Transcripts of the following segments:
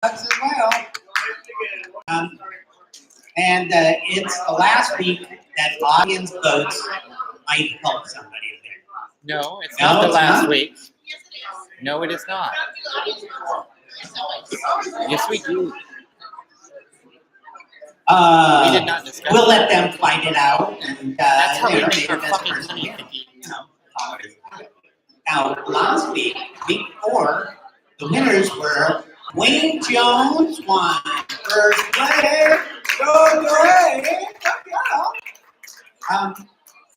as well. And it's the last week that audience votes might help somebody there. No, it's not the it's last not? week. No, it is not. Yes, we do. We did not discuss We'll that. let them fight it out. And, That's how we maybe make our this fucking person money, can, Vicky. call it a- Now, last week before, the winners were Wayne Jones won first place. Go Wayne!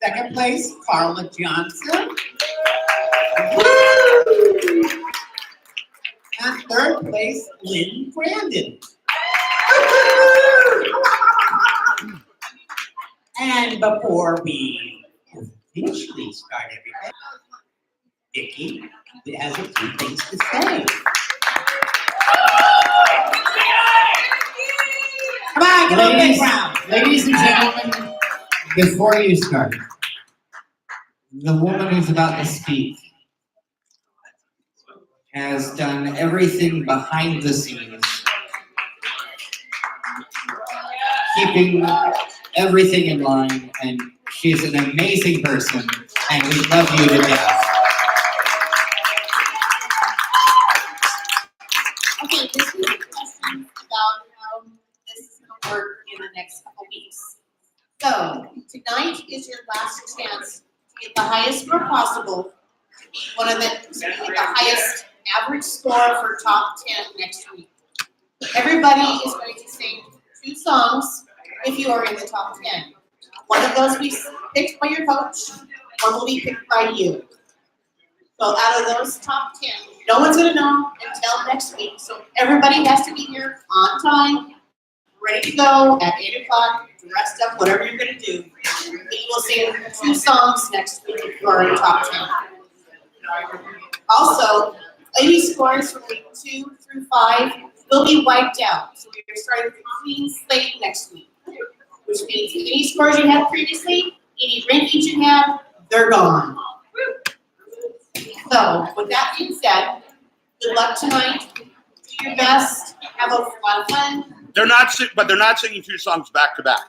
Second place, Carla Johnson. Woo! And third place, Lynn Brandon. And before we officially start everything, Vicki has a few things to say. Come on, give a big round. Ladies and gentlemen, before you start, the woman who's about to speak has done everything behind the scenes, keeping everything in line, and she's an amazing person, and we love you to death. Okay, this is a question about how this is going to work in the next couple weeks. So, tonight is your last chance to get the highest score possible, to be one of the, to get the highest average score for top 10 next week. Everybody is going to sing 2 songs if you are in the top 10. One of those will be picked by your coach, one will be picked by you. So out of those top 10, no one's going to know until next week. So everybody has to be here on time, ready to go at 8 o'clock, dressed up, whatever you're going to do. We will sing 2 songs next week if you are in the top 10. Also, any scores from week 2 through 5 will be wiped out. So we're starting with a clean slate next week, which means any scores you had previously, any rankings you had, they're gone. So, with that being said, good luck tonight. Do your best. Have a lot of fun. They're not singing 2 songs back to back.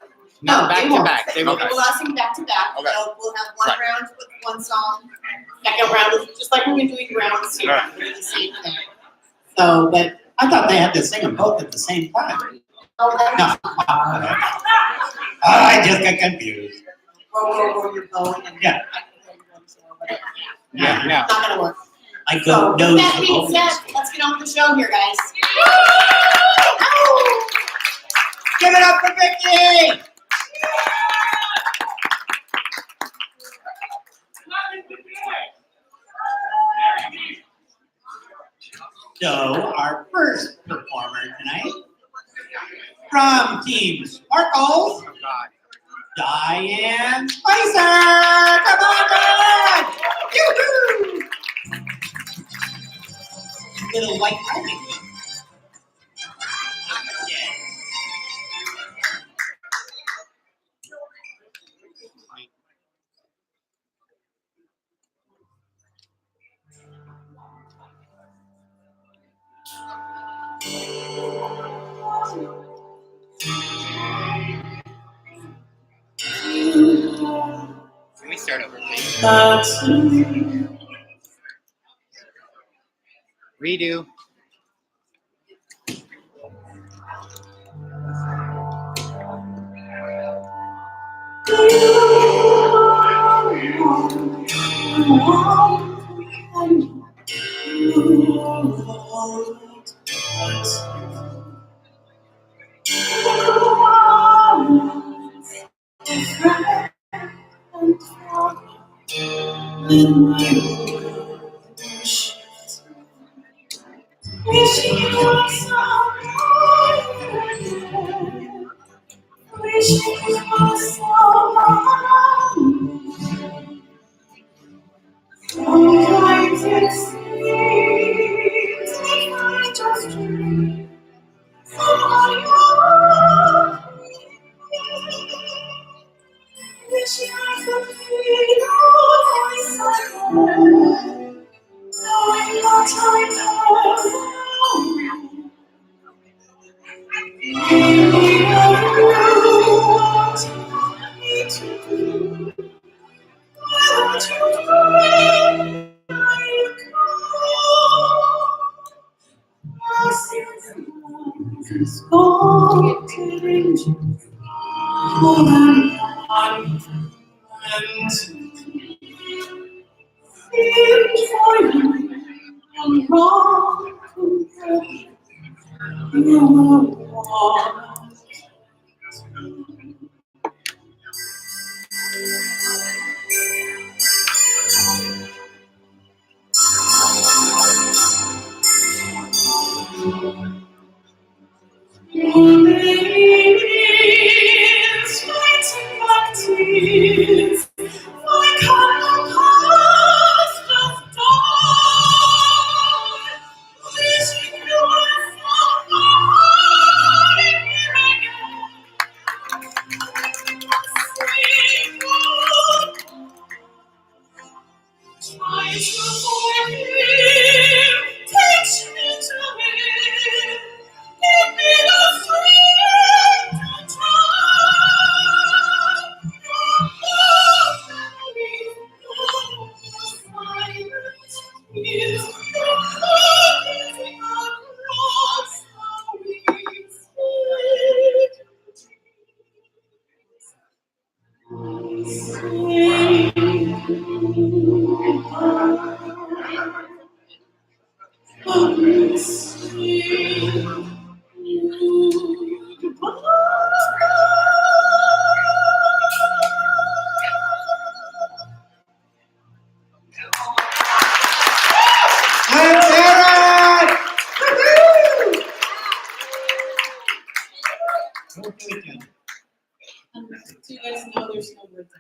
No, back they to won't. back. They will. We'll not sing back to back. Okay. So we'll have one Right. round with one song. Second round is just like we've been doing rounds here. Right. We'll do the same thing. So, but I thought they had to sing them both at the same time. No. I just got confused. row your bow and Yeah. whatever. Yeah, no. Not gonna work. I So, don't know. with that being said, let's get on with the show here, guys. Give it up for Vicki! So, our first performer tonight, from Team Sparkles, Diane Spicer! Come on, Diane! Yoo-hoo! Little white riding hood. Yeah. Can we start over, please? Redo. Wishing I could feel Let's hear it! Woohoo! Do you guys know there's no words?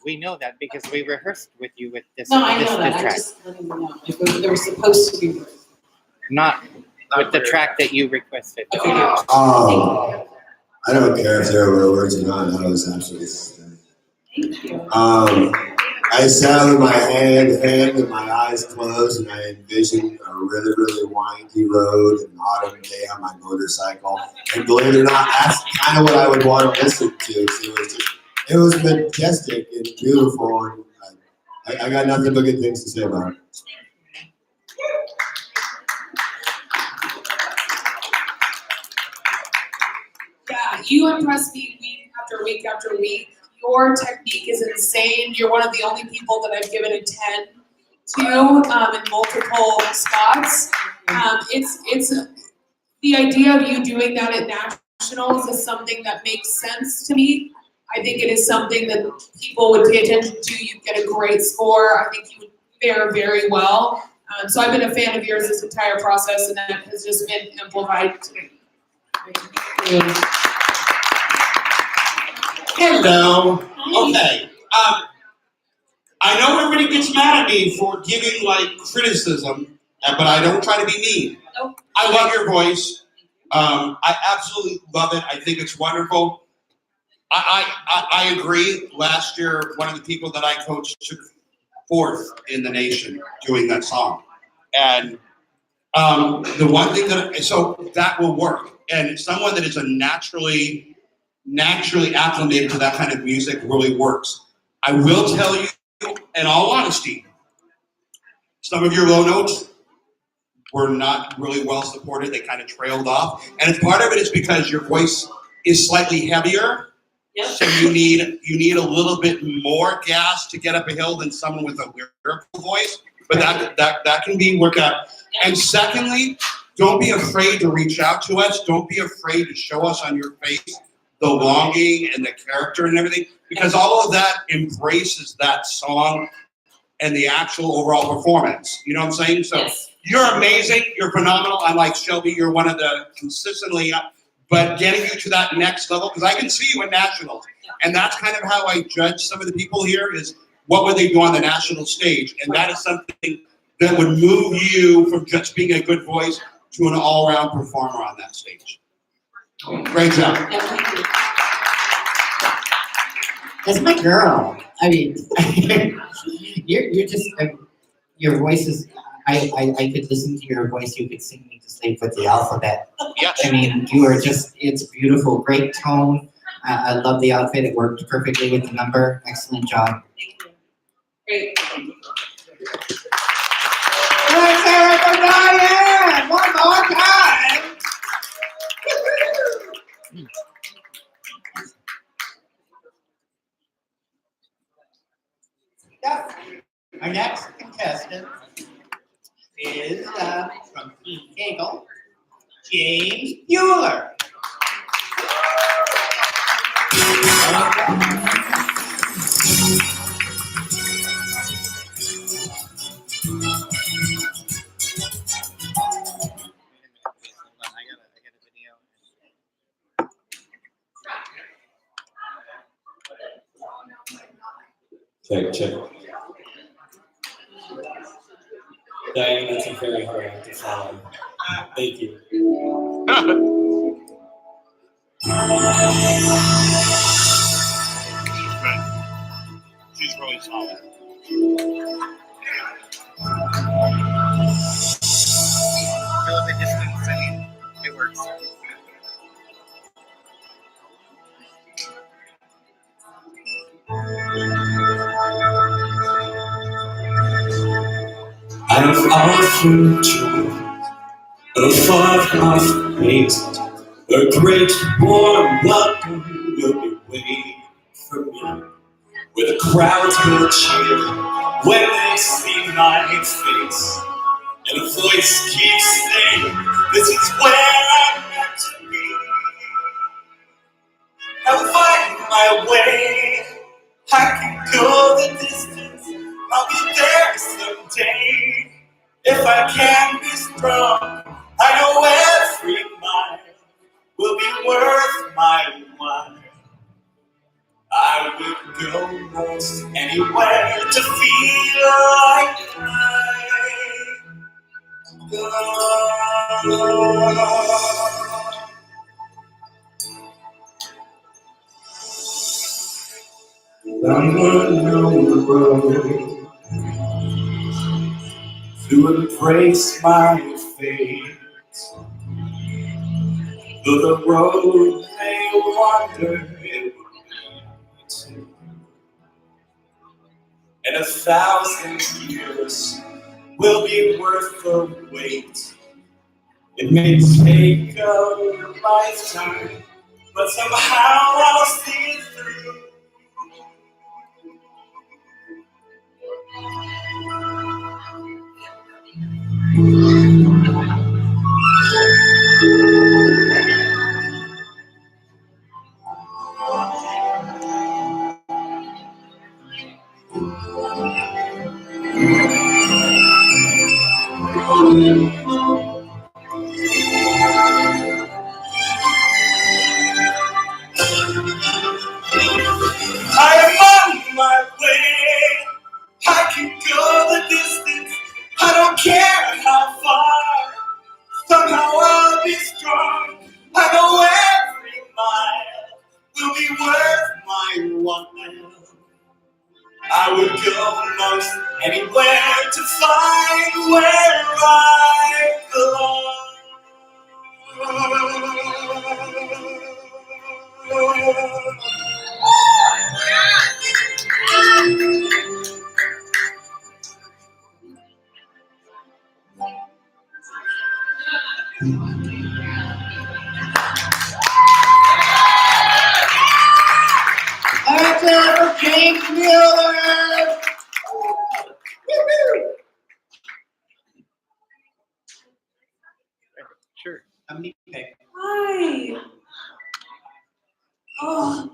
We know that because we rehearsed with you with this. No, I this, know that. this I track. just letting you know. If there was supposed to be words. Not with the track that you requested. Okay. Oh, I don't care if there are real words or not. That was absolutely stunning. Thank you. I sat with my hand and my eyes closed, and I envisioned a really, really windy road, an autumn day on my motorcycle. And believe it or not, that's kind of what I would want to listen to. So it was majestic and beautiful, and I got nothing but good things to say about it. Yeah, you impress me week after week after week. Your technique is insane. You're one of the only people that I've given a 10 to in multiple spots. It's the idea of you doing that at nationals is something that makes sense to me. I think it is something that people would pay attention to. You'd get a great score. I think you would fare very well. So I've been a fan of yours this entire process, and that has just been amplified today. Hello. Okay. I know everybody gets mad at me for giving like criticism, but I don't try to be mean. Nope. I love your voice. I absolutely love it. I think it's wonderful. I agree. Last year, one of the people that I coached took 4th in the nation doing that song, and the one thing that will work. And someone that is a naturally acclimated to that kind of music really works. I will tell you, in all honesty, some of your low notes were not really well supported. They kind of trailed off. And part of it is because your voice is slightly heavier. Yep. So you need a little bit more gas to get up a hill than someone with a lyrical voice. But that can be worked out. And secondly, don't be afraid to reach out to us. Don't be afraid to show us on your face the longing and the character and everything, because all of that embraces that song and the actual overall performance. You know what I'm saying? So Yes. You're amazing. You're phenomenal. I like Shelby. You're one of the consistently up, but getting you to that next level, because I can see you in nationals. And that's kind of how I judge some of the people here is what would they do on the national stage? And that is something that would move you from just being a good voice to an all-around performer on that stage. Great job. Yeah, thank you. That's my girl. I mean, you're just your voice is. I could listen to your voice. You could sing me to sleep with the alphabet. Yes. I mean, you are just, it's beautiful. Great tone. I love the outfit. It worked perfectly with the number. Excellent job. Great. Let's hear it for Diane, one more time. Yeah. Our next contestant is from Team Kegel, James Bueller. I got a video. Check. Diane, that's a very hard act to follow. Thank you. She's really solid. Feel the distance. I mean, it works. I've often dreamed of far-off place. A great warm welcome will be waiting for me, where the crowds will cheer when they see my face, and a voice keeps saying, "This is where I'm meant to be." I'll find my way. I can go the distance. I'll be there someday. If I can be strong, I know every mile will be worth my while. I would go most anywhere to feel like I belong. I'm gonna know the road to embrace my fate. Though the road may wander, it will lead to. And 1,000 years will be worth the wait. It may take a lifetime, but somehow I'll see it through. I am on my way. I can go the distance. I don't care how far. Somehow I'll be strong. I know every mile will be worth my while. I would go most anywhere to find where I Let's hear it for James Bueller. Woo-hoo. Sure. How many pick? Hi. Oh,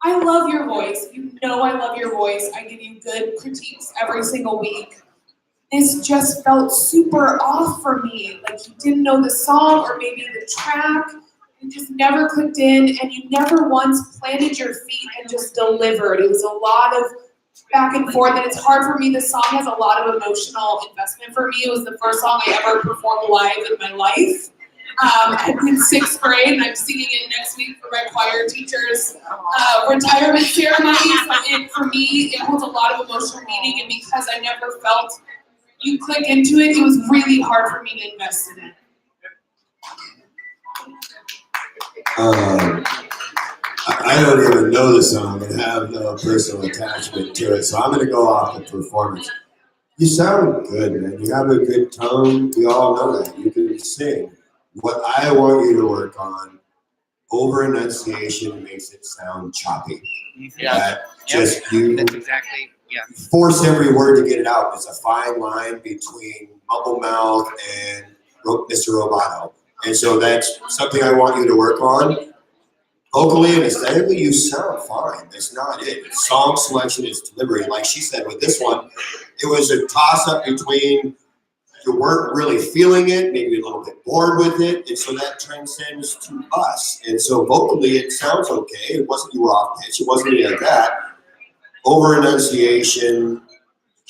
I love your voice. You know I love your voice. I give you good critiques every single week. This just felt super off for me. Like you didn't know the song or maybe the track. You just never clicked in and you never once planted your feet and just delivered. It was a lot of back and forth and it's hard for me. This song has a lot of emotional investment for me. It was the first song I ever performed live in my life. in 6th grade, and I'm singing it next week for my choir teachers. Retirement ceremonies, for me, it holds a lot of emotional meaning, and because I never felt you click into it, it was really hard for me to invest in it. I don't even know the song and have no personal attachment to it, so I'm gonna go off the performance. You sound good, man. You have a good tone. We all know that. You can sing. What I want you to work on, over enunciation makes it sound choppy. That just you That's exactly, yeah. force every word to get it out. It's a fine line between mumble mouth and Mr. Roboto. And so that's something I want you to work on. Vocally and aesthetically, you sound fine. That's not it. It's song selection, it's delivery. Like she said with this one, it was a toss-up between you weren't really feeling it, maybe a little bit bored with it, and so that transcends to us. And so vocally, it sounds okay. It wasn't you were off pitch. It wasn't any of that. Over enunciation,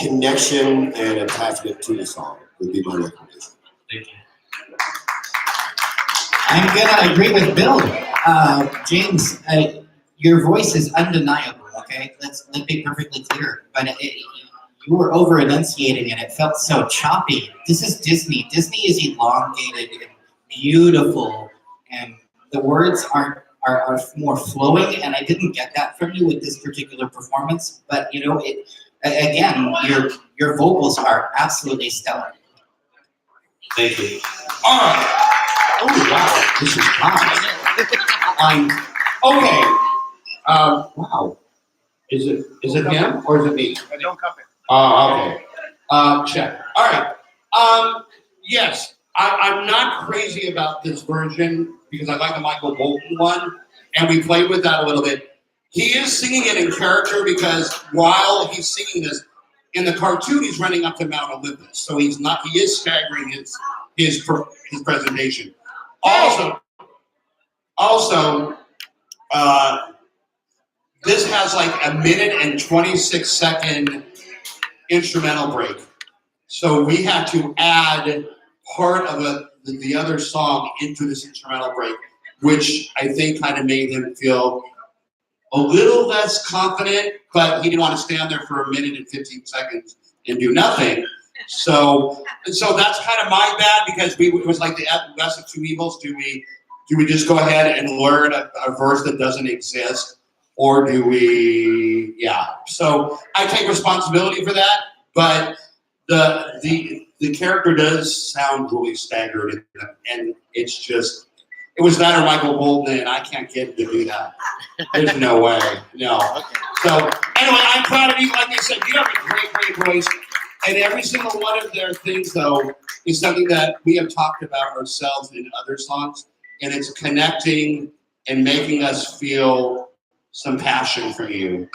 connection, and attachment to the song would be my recommendation. Thank you. I'm gonna agree with Bill. James, your voice is undeniable, okay? Let's be perfectly clear. But you were over enunciating and it felt so choppy. This is Disney. Disney is elongated and beautiful, and the words are more flowing, and I didn't get that from you with this particular performance. But you know, again, your vocals are absolutely stellar. Thank you. All right. Oh wow, this is hot. Okay. Wow. Is it him or is it me? Don't cup it. Okay. Check. All right. Yes, I'm not crazy about this version because I like the Michael Bolton one, and we played with that a little bit. He is singing it in character because while he's singing this, in the cartoon he's running up to Mount Olympus, so he is staggering his presentation. Also, this has like a 1:26 instrumental break. So we had to add part of the other song into this instrumental break, which I think kind of made him feel a little less confident, but he didn't want to stand there for 1:15 and do nothing. So that's kind of my bad because it was like the best of two evils. Do we just go ahead and learn a verse that doesn't exist, or do we? Yeah. So I take responsibility for that, but the character does sound really staggered, and it's just it was that or Michael Bolton, and I can't get him to do that. There's no way. No. So anyway, I'm proud of you. Like I said, you have a great voice. And every single one of their things, though, is something that we have talked about ourselves in other songs. And it's connecting and making us feel some passion for you.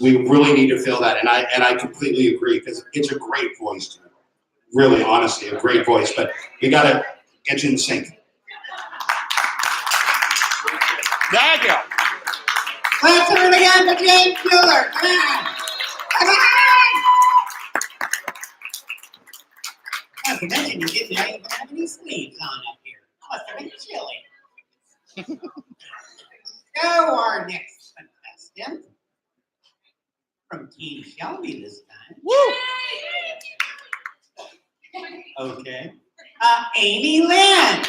We really need to feel that. And I completely agree because it's a great voice. Really, honestly, a great voice. But you got to get you in sync. There you go. Let's hear it again for James Mueller. Come on. Come on. Not to mention you didn't even have any sleeves on up here. Must have been chilly. So our next contestant from Team Shelby this time. Woo! Okay. Amy Lynn.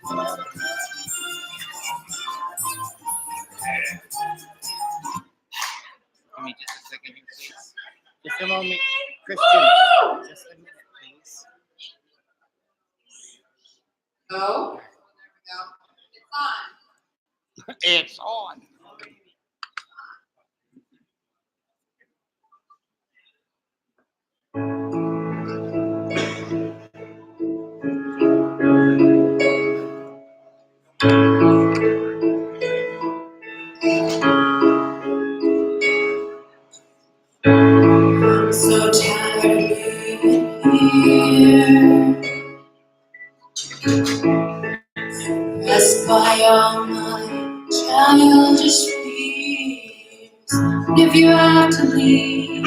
Come on, Amy! Give me just a second here, please. Just a moment. Christian, just a minute, please. Go. There we go. It's on. It's on. I'm so tired of being here. Blessed by all my childish fears. If you have to leave,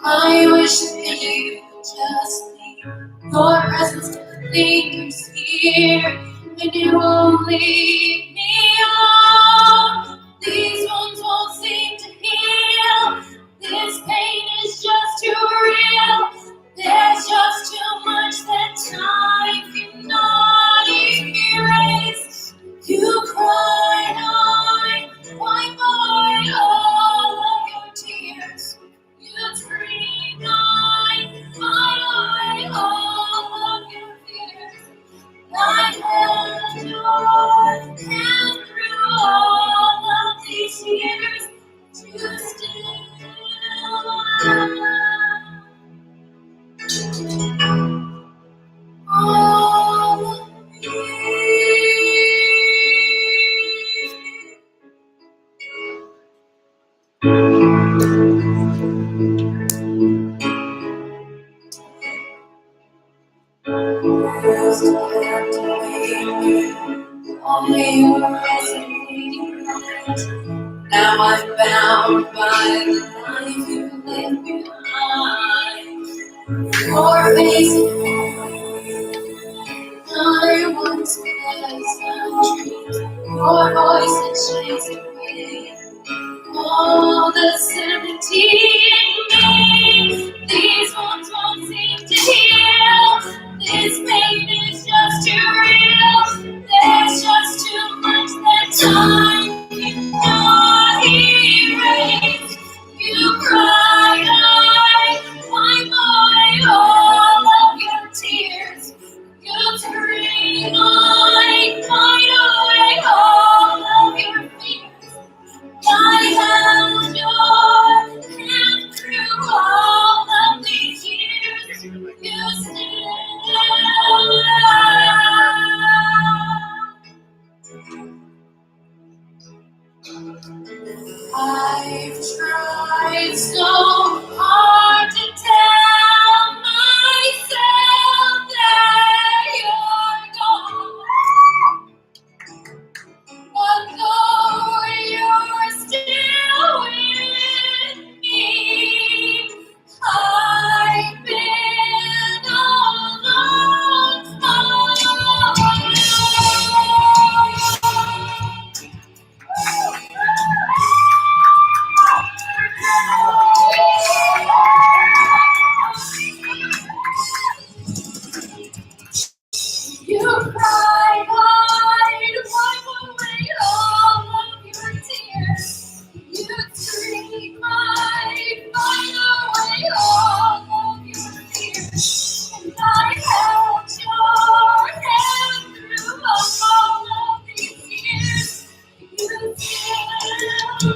I wish that you would just leave. Your presence lingers here, and you won't leave me alone. These wounds won't seem to heal. This pain is just too real. There's just too much that time cannot erase. You cried, I wipe away all of your tears. You dream, I fight away all of your fears. I held your hand through all of these years. You still all of me. Now I'm bound by the life you left behind. Your face, I once was dreams. Your voice that shakes away all the sanity in me. These wounds won't seem to heal. This pain is just too real. There's just too much that time cannot erase. You cried, I wipe away all of your tears. You scream, I fight away all of your fears. I held your hand through all of these years. You still I've tried so hard to tell myself that you're gone. But though you're still with me, I've been alone, alone. You cried, I'd wipe away all of your tears. You screamed, I'd fight away all of your fears. And I held your hand through all of these years. You still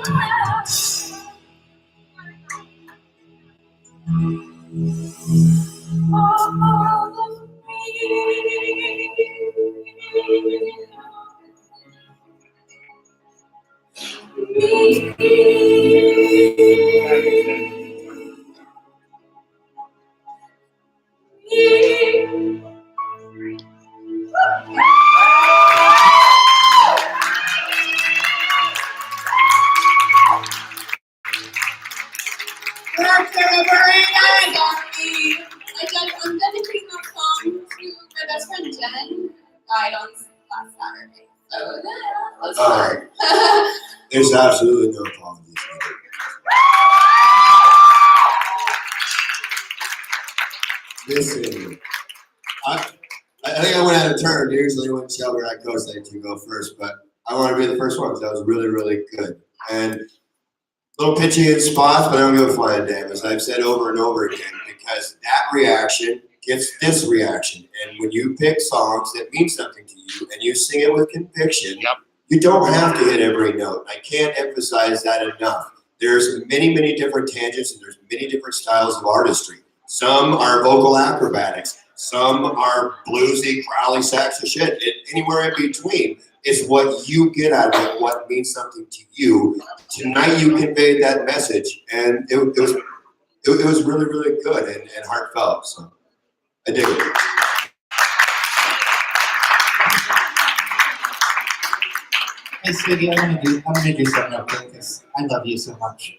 have all of I'm dedicating that song to my best friend Jen, who died on last Saturday. So yeah, let's All right. There's absolutely no apologies needed. Listen, I think I went out of turn. Usually when Shelby or I coach, they can go first, but I want to be the first one because that was really, really good. And a little pitchy in spots, but I don't give a flying damn, as I've said over and over again, because that reaction gets this reaction. And when you pick songs that mean something to you and you sing it with conviction, you don't have to hit every note. I can't emphasize that enough. There's many, many different tangents and there's many different styles of artistry. Some are vocal acrobatics. Some are bluesy, growly sacks of shit. Anywhere in between is what you get out of it, what means something to you. Tonight you conveyed that message, and it was really, really good and heartfelt. So I dig it. Hey, sweetie, I'm gonna do something real quick because I love you so much.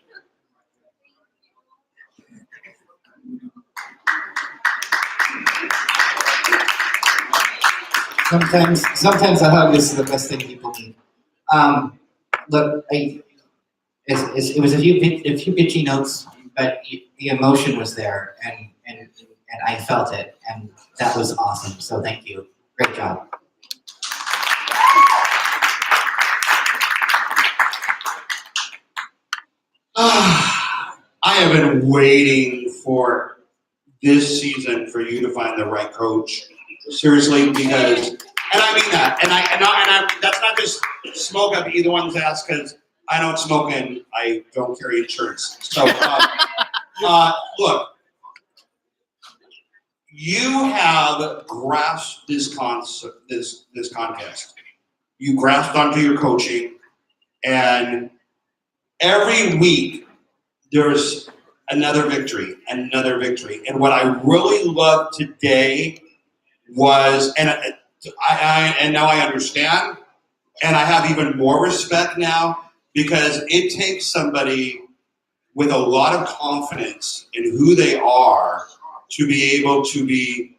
Sometimes a hug is the best thing people need. Look, it was a few bitchy notes, but the emotion was there, and I felt it, and that was awesome. So thank you. Great job. I have been waiting for this season for you to find the right coach. Seriously, because, and I mean that, and I that's not just smoke up either one's ass, because I don't smoke and I don't carry insurance. So, look, you have grasped this concept, this contest. You grasped onto your coaching, and every week there's another victory. And what I really loved today was, and now I understand, and I have even more respect now, because it takes somebody with a lot of confidence in who they are to be able to be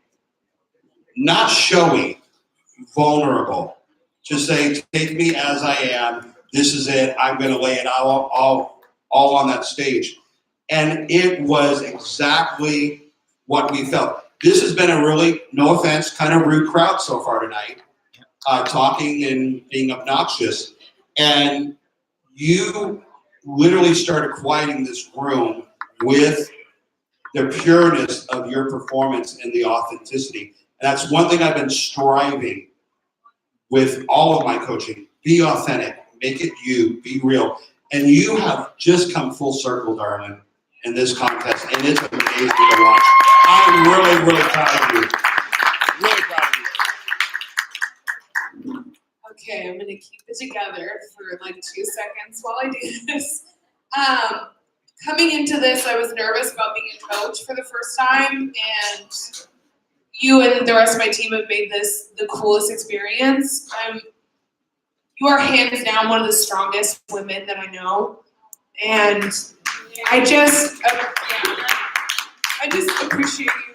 not showy, vulnerable, to say, take me as I am, this is it, I'm gonna lay it all on that stage. And it was exactly what we felt. This has been a really, no offense, kind of rude crowd so far tonight, talking and being obnoxious. And you literally started quieting this room with the pureness of your performance and the authenticity. And that's one thing I've been striving with all of my coaching. Be authentic, make it you, be real. And you have just come full circle, darling, in this contest. And it's amazing to watch. I'm really, really proud of you. Really proud of you. Okay, I'm gonna keep it together for like 2 seconds while I do this. Coming into this, I was nervous about being a coach for the first time, and you and the rest of my team have made this the coolest experience. You are hands down one of the strongest women that I know, and I just appreciate you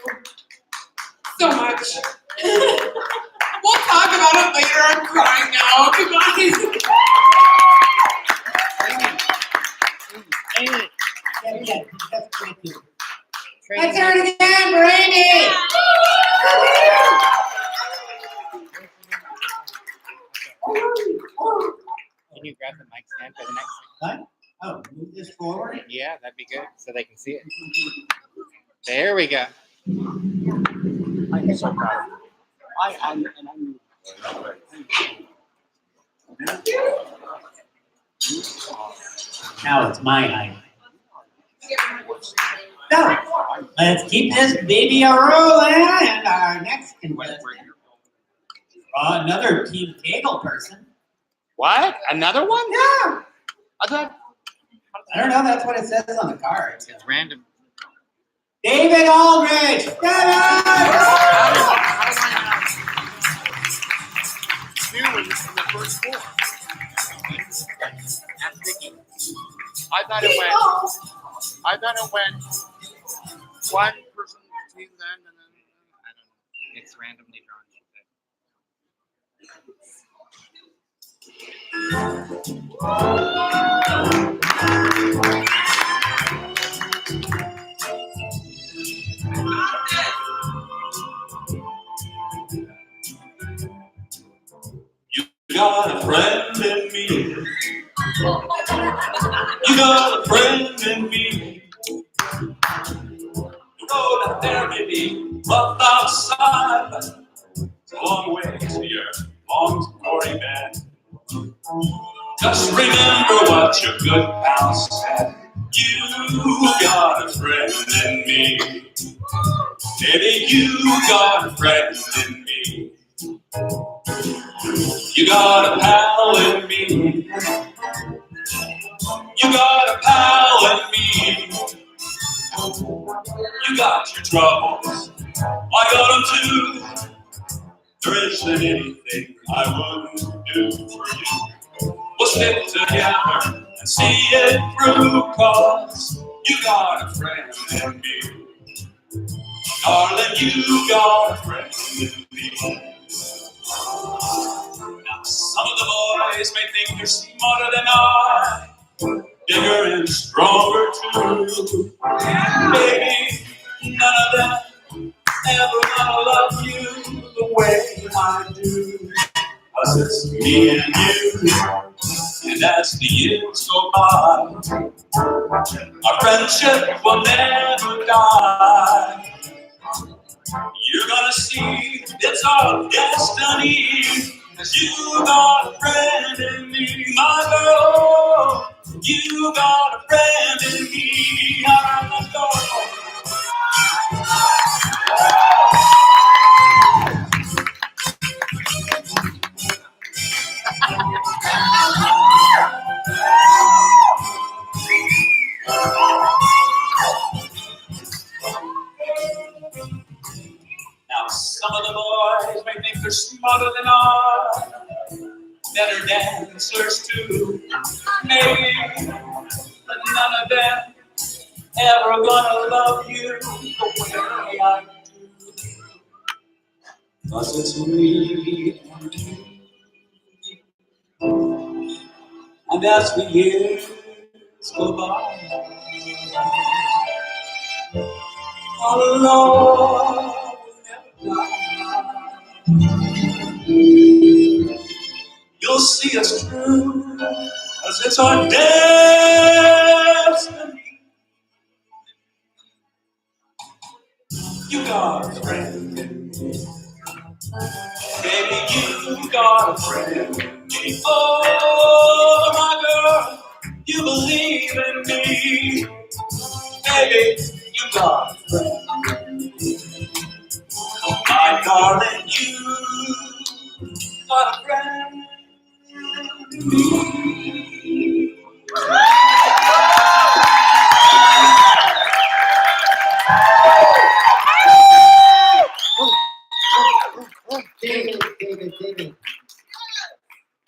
so much. We'll talk about it later. I'm crying now. Come on. Amy. Let's hear it again, Brady! Can you grab the mic stand for the next What? Oh, move this forward? Yeah, that'd be good, so they can see it. There we go. I'm so proud of you. I'm Now it's my night. So, let's keep this baby a-rolling, and our next contestant, another Team Kegel person. What? Another one? Yeah, I thought I don't know, that's what it says on the card. it's random. David Aldridge! David! new in the first four. That's Vicky. I thought it went one person team then and then I don't know. It's randomly drawn. You got a friend in me. You got a friend in me. The road out there may be rough outside, but it's a long way to your long story, man. Just remember what your good pal said. You got a friend in me. Baby, you got a friend in me. You got a pal in me. You got a pal in me. You got your troubles, I got them too. There isn't anything I wouldn't do for you. stick together and see it through, 'cause you got a friend in me. Darling, you got a friend in me. Now, some of the boys may think they're smarter than I, bigger and stronger too. Baby, none of them ever gonna love you the way I do. 'Cause it's me and you, and as the years go by, our friendship will never die. You're gonna see it's our destiny, 'cause you got a friend in me, my girl. You got a friend in me, my girl. Now some of the boys may think they're smarter than I, better dancers too, maybe, but none of them ever gonna love you the way I do. 'Cause it's me and you, and as the years go by, our love will never die. You'll see us through, 'cause it's our destiny. You got a friend in me. Baby, you got a friend in me. Oh, my girl, you believe in me. Baby, you got a friend in me. My darling, you got a friend in me. David.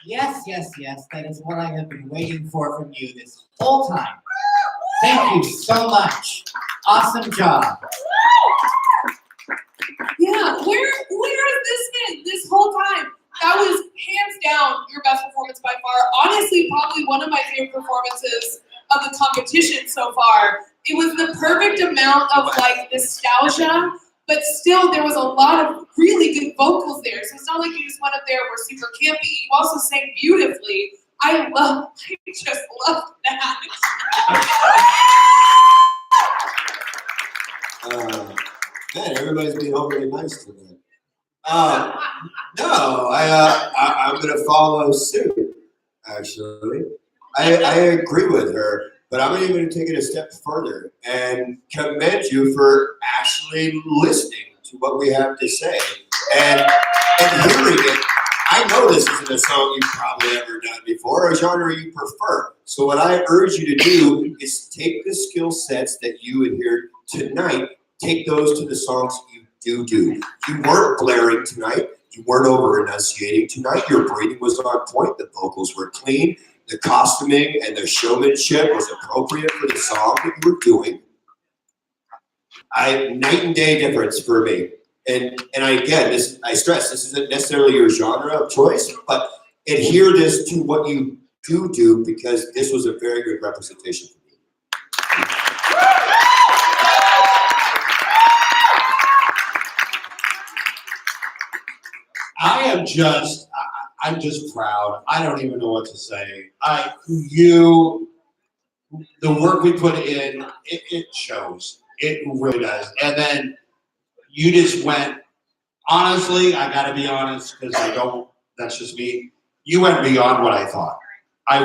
Yes, that is what I have been waiting for from you this whole time. Thank you so much. Awesome job. Yeah, where has this been this whole time? That was hands down your best performance by far. Honestly, probably one of my favorite performances of the competition so far. It was the perfect amount of like nostalgia, but still there was a lot of really good vocals there. So it's not like you just went up there and were super campy. You also sang beautifully. I just love that. Man, everybody's being overly nice today. No, I'm gonna follow suit. Actually, I agree with her, but I'm even gonna take it a step further and commend you for actually listening to what we have to say and hearing it. I know this isn't a song you've probably ever done before, or a genre you prefer. So what I urge you to do is take the skill sets that you adhered tonight, take those to the songs you do. You weren't blaring tonight. You weren't over enunciating tonight. Your breathing was on point. The vocals were clean. The costuming and the showmanship was appropriate for the song that you were doing. Night and day difference for me. And I stress, this isn't necessarily your genre of choice, but adhere this to what you do because this was a very good representation for me. I'm just proud. I don't even know what to say. The work we put in, it shows. It really does. And then you just went, honestly, I gotta be honest, because that's just me. You went beyond what I thought. I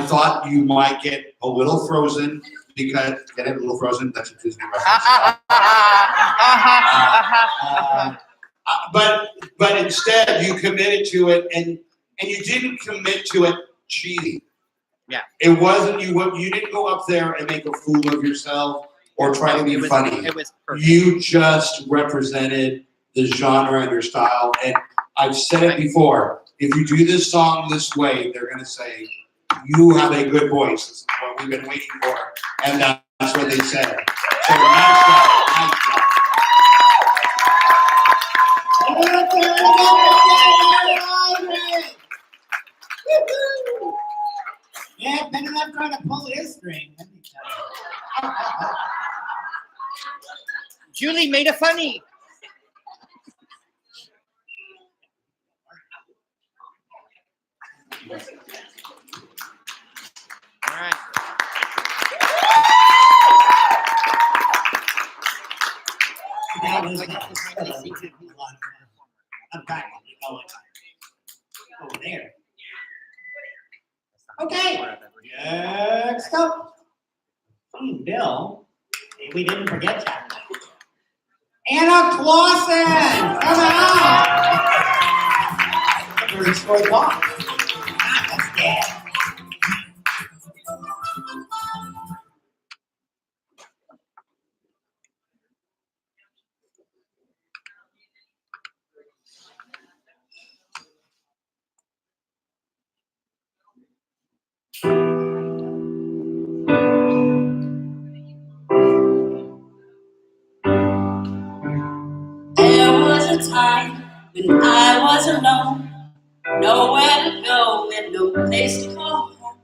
thought you might get a little frozen because, get it, a little frozen, that's a Disney reference. But instead you committed to it and you didn't commit to it cheating. Yeah. It wasn't you didn't go up there and make a fool of yourself or try to be funny. It was perfect. You just represented the genre and your style. And I've said it before, if you do this song this way, they're gonna say, you have a good voice. This is what we've been waiting for. And that's what they said. So nice job, nice job. Yeah, better not try to pull his string. Let me tell you. Julie made a funny. All right. That was I'm back going over there. Okay. Next up. Bill, we didn't forget that. Anna Clausen, come on. The birds were gone. That's dead. There was a time when I was alone, nowhere to go and no place to call home.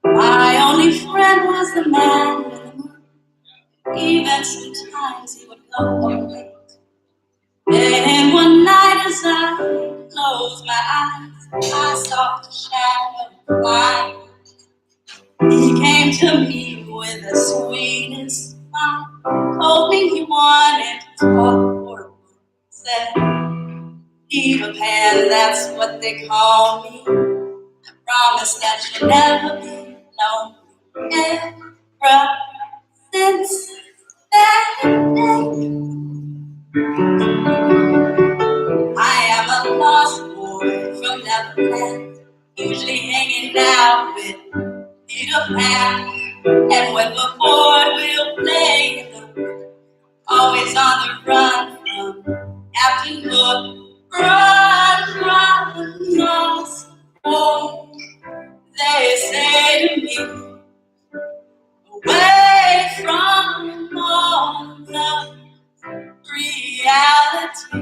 My only friend was the man in the moon. Even sometimes he would go away. Then one night as I closed my eyes, I saw the shadow fly. He came to me with the sweetest smile, told me he wanted to talk for a while. Said, Eva Pan, that's what they call me. I promise that you'll never be lonely ever since that day. I am a lost boy from Neverland, usually hanging out with Peter Pan. And when we're bored, we'll play in the wood, always on the run from Captain Hook. Run, run, lost boy, they say to me, away from all the reality.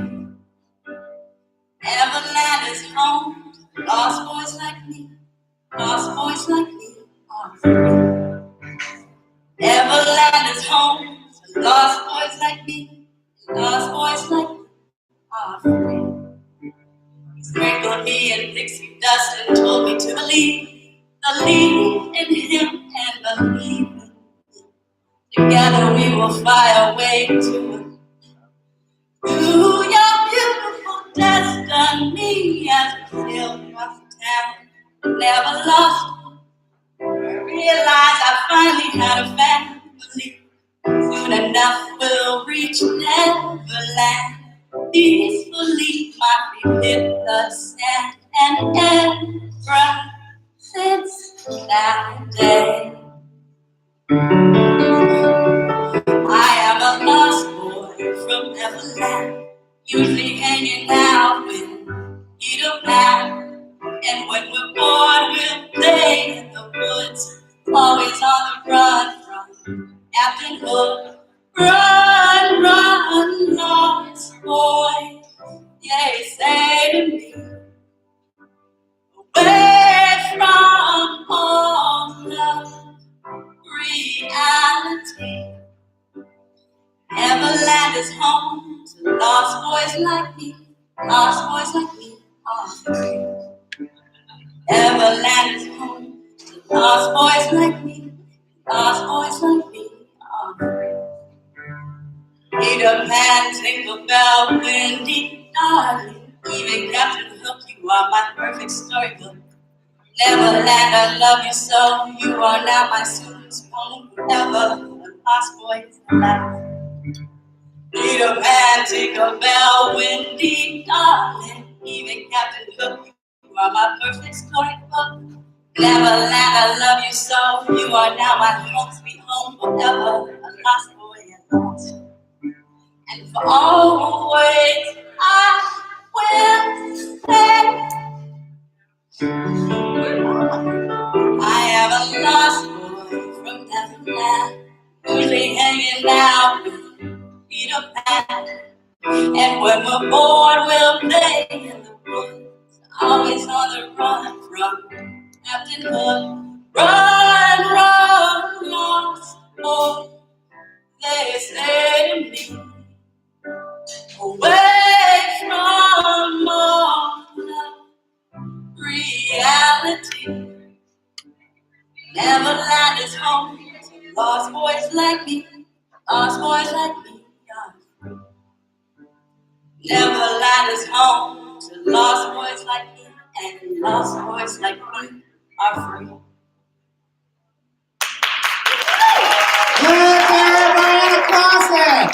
Neverland is home to lost boys like me. Lost boys like me are free. Neverland is home to lost boys like me. Lost boys like me are free. He sprinkled me in pixie dust and told me to believe in him and believe in. Together we will fly away to your beautiful destiny as we sail across the town. Never lost. I realized I finally had a family. Soon enough we'll reach Neverland. Peacefully my feet hit the sand. And ever since that day, I am a lost boy from Neverland, usually hanging out with Peter Pan. And when we're bored, we'll play in the woods, always on the run from Captain Hook. Run, run, lost boy, they say to me, away from all the reality. Neverland is home to lost boys like me. Lost boys like me are free. Neverland is home to lost boys like me. Lost boys like me are free. Peter Pan, Tinkerbell, Wendy, darling, even Captain Hook, you are my perfect storybook. Neverland, I love you so. You are now my sweetest home forever. The lost boys alive. Peter Pan, Tinkerbell, Wendy, darling, even Captain Hook, you are my perfect storybook. Neverland, I love you so. You are now my home, sweet home forever. A lost boy at last. And for always I will stay I have a lost boy from Neverland, usually hanging out with Peter Pan. And when we're bored, we'll play in the woods, always on the run from Captain Hook. Run, run, lost boy, they say to me, away from all reality. Neverland is home to lost boys like me, lost boys like me. Neverland is home to lost boys like me, and lost boys like me are free. Give everybody an applause then.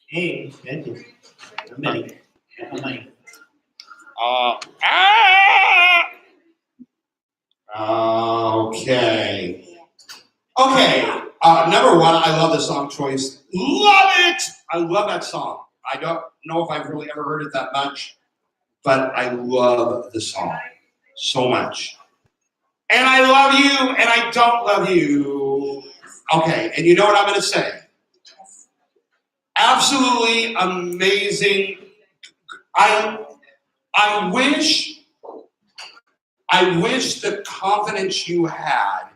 Hey, thank you. Somebody, somebody. Okay. Okay. Number one, I love the song choice. Love it. I love that song. I don't know if I've really ever heard it that much, but I love the song so much. And I love you, and I don't love you. Okay, and you know what I'm going to say? Absolutely amazing. I wish the confidence you had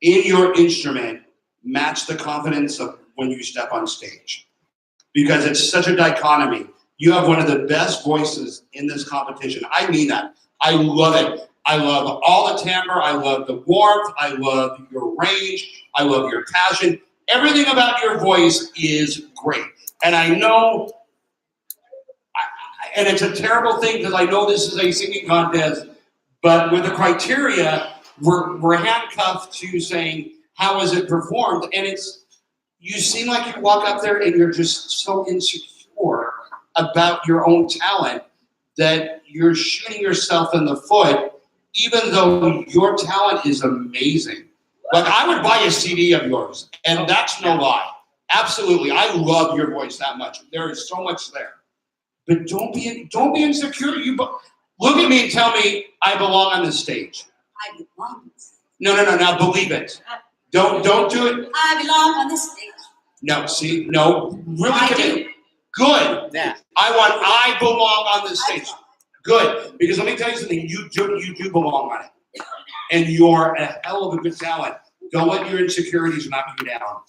in your instrument matched the confidence of when you step on stage. Because it's such a dichotomy. You have one of the best voices in this competition. I mean that. I love it. I love all the timbre. I love the warmth. I love your range. I love your passion. Everything about your voice is great. And I know, and it's a terrible thing because I know this is a singing contest, but with the criteria, we're handcuffed to saying, how is it performed? And you seem like you walk up there and you're just so insecure about your own talent that you're shooting yourself in the foot, even though your talent is amazing. Like, I would buy a CD of yours, and that's no lie. Absolutely, I love your voice that much. There is so much there. But don't be insecure. Look at me and tell me I belong on this stage. I belong. No. Now believe it. Don't do it. I belong on this stage. No, see, no. Really I commit. do. Good. Yeah. I belong on this stage. Good. Because let me tell you something. You do belong on it. And you're a hell of a good talent. Don't let your insecurities knock you down.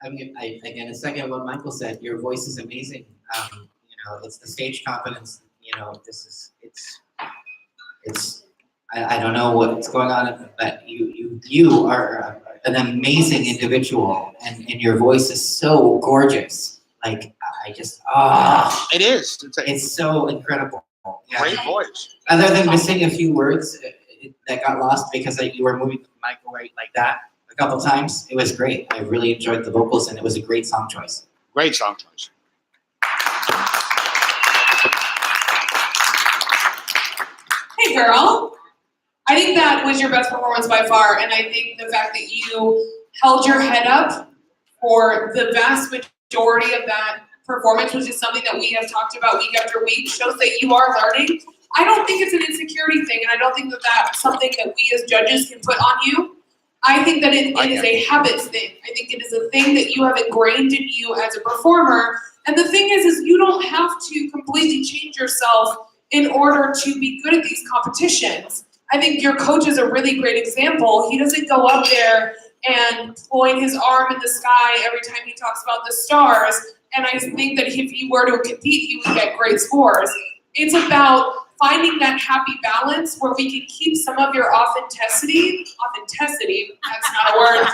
I mean, I again, second what Michael said. Your voice is amazing. It's the stage confidence. I don't know what's going on, but you are an amazing individual, and your voice is so gorgeous. Like, It is. it's so incredible. Yeah. Great voice. Other than missing a few words that got lost because you were moving the mic away like that a couple times, it was great. I really enjoyed the vocals, and it was a great song choice. Great song choice. Hey, girl. I think that was your best performance by far, and I think the fact that you held your head up for the vast majority of that performance, which is something that we have talked about week after week, shows that you are learning. I don't think it's an insecurity thing, and I don't think that that's something that we as judges can put on you. I think that it is a habits thing. I think it is a thing that you have ingrained in you as a performer. And the thing is you don't have to completely change yourself in order to be good at these competitions. I think your coach is a really great example. He doesn't go up there and point his arm in the sky every time he talks about the stars. And I think that if he were to compete, he would get great scores. It's about finding that happy balance where we can keep some of your authenticity, that's not a word,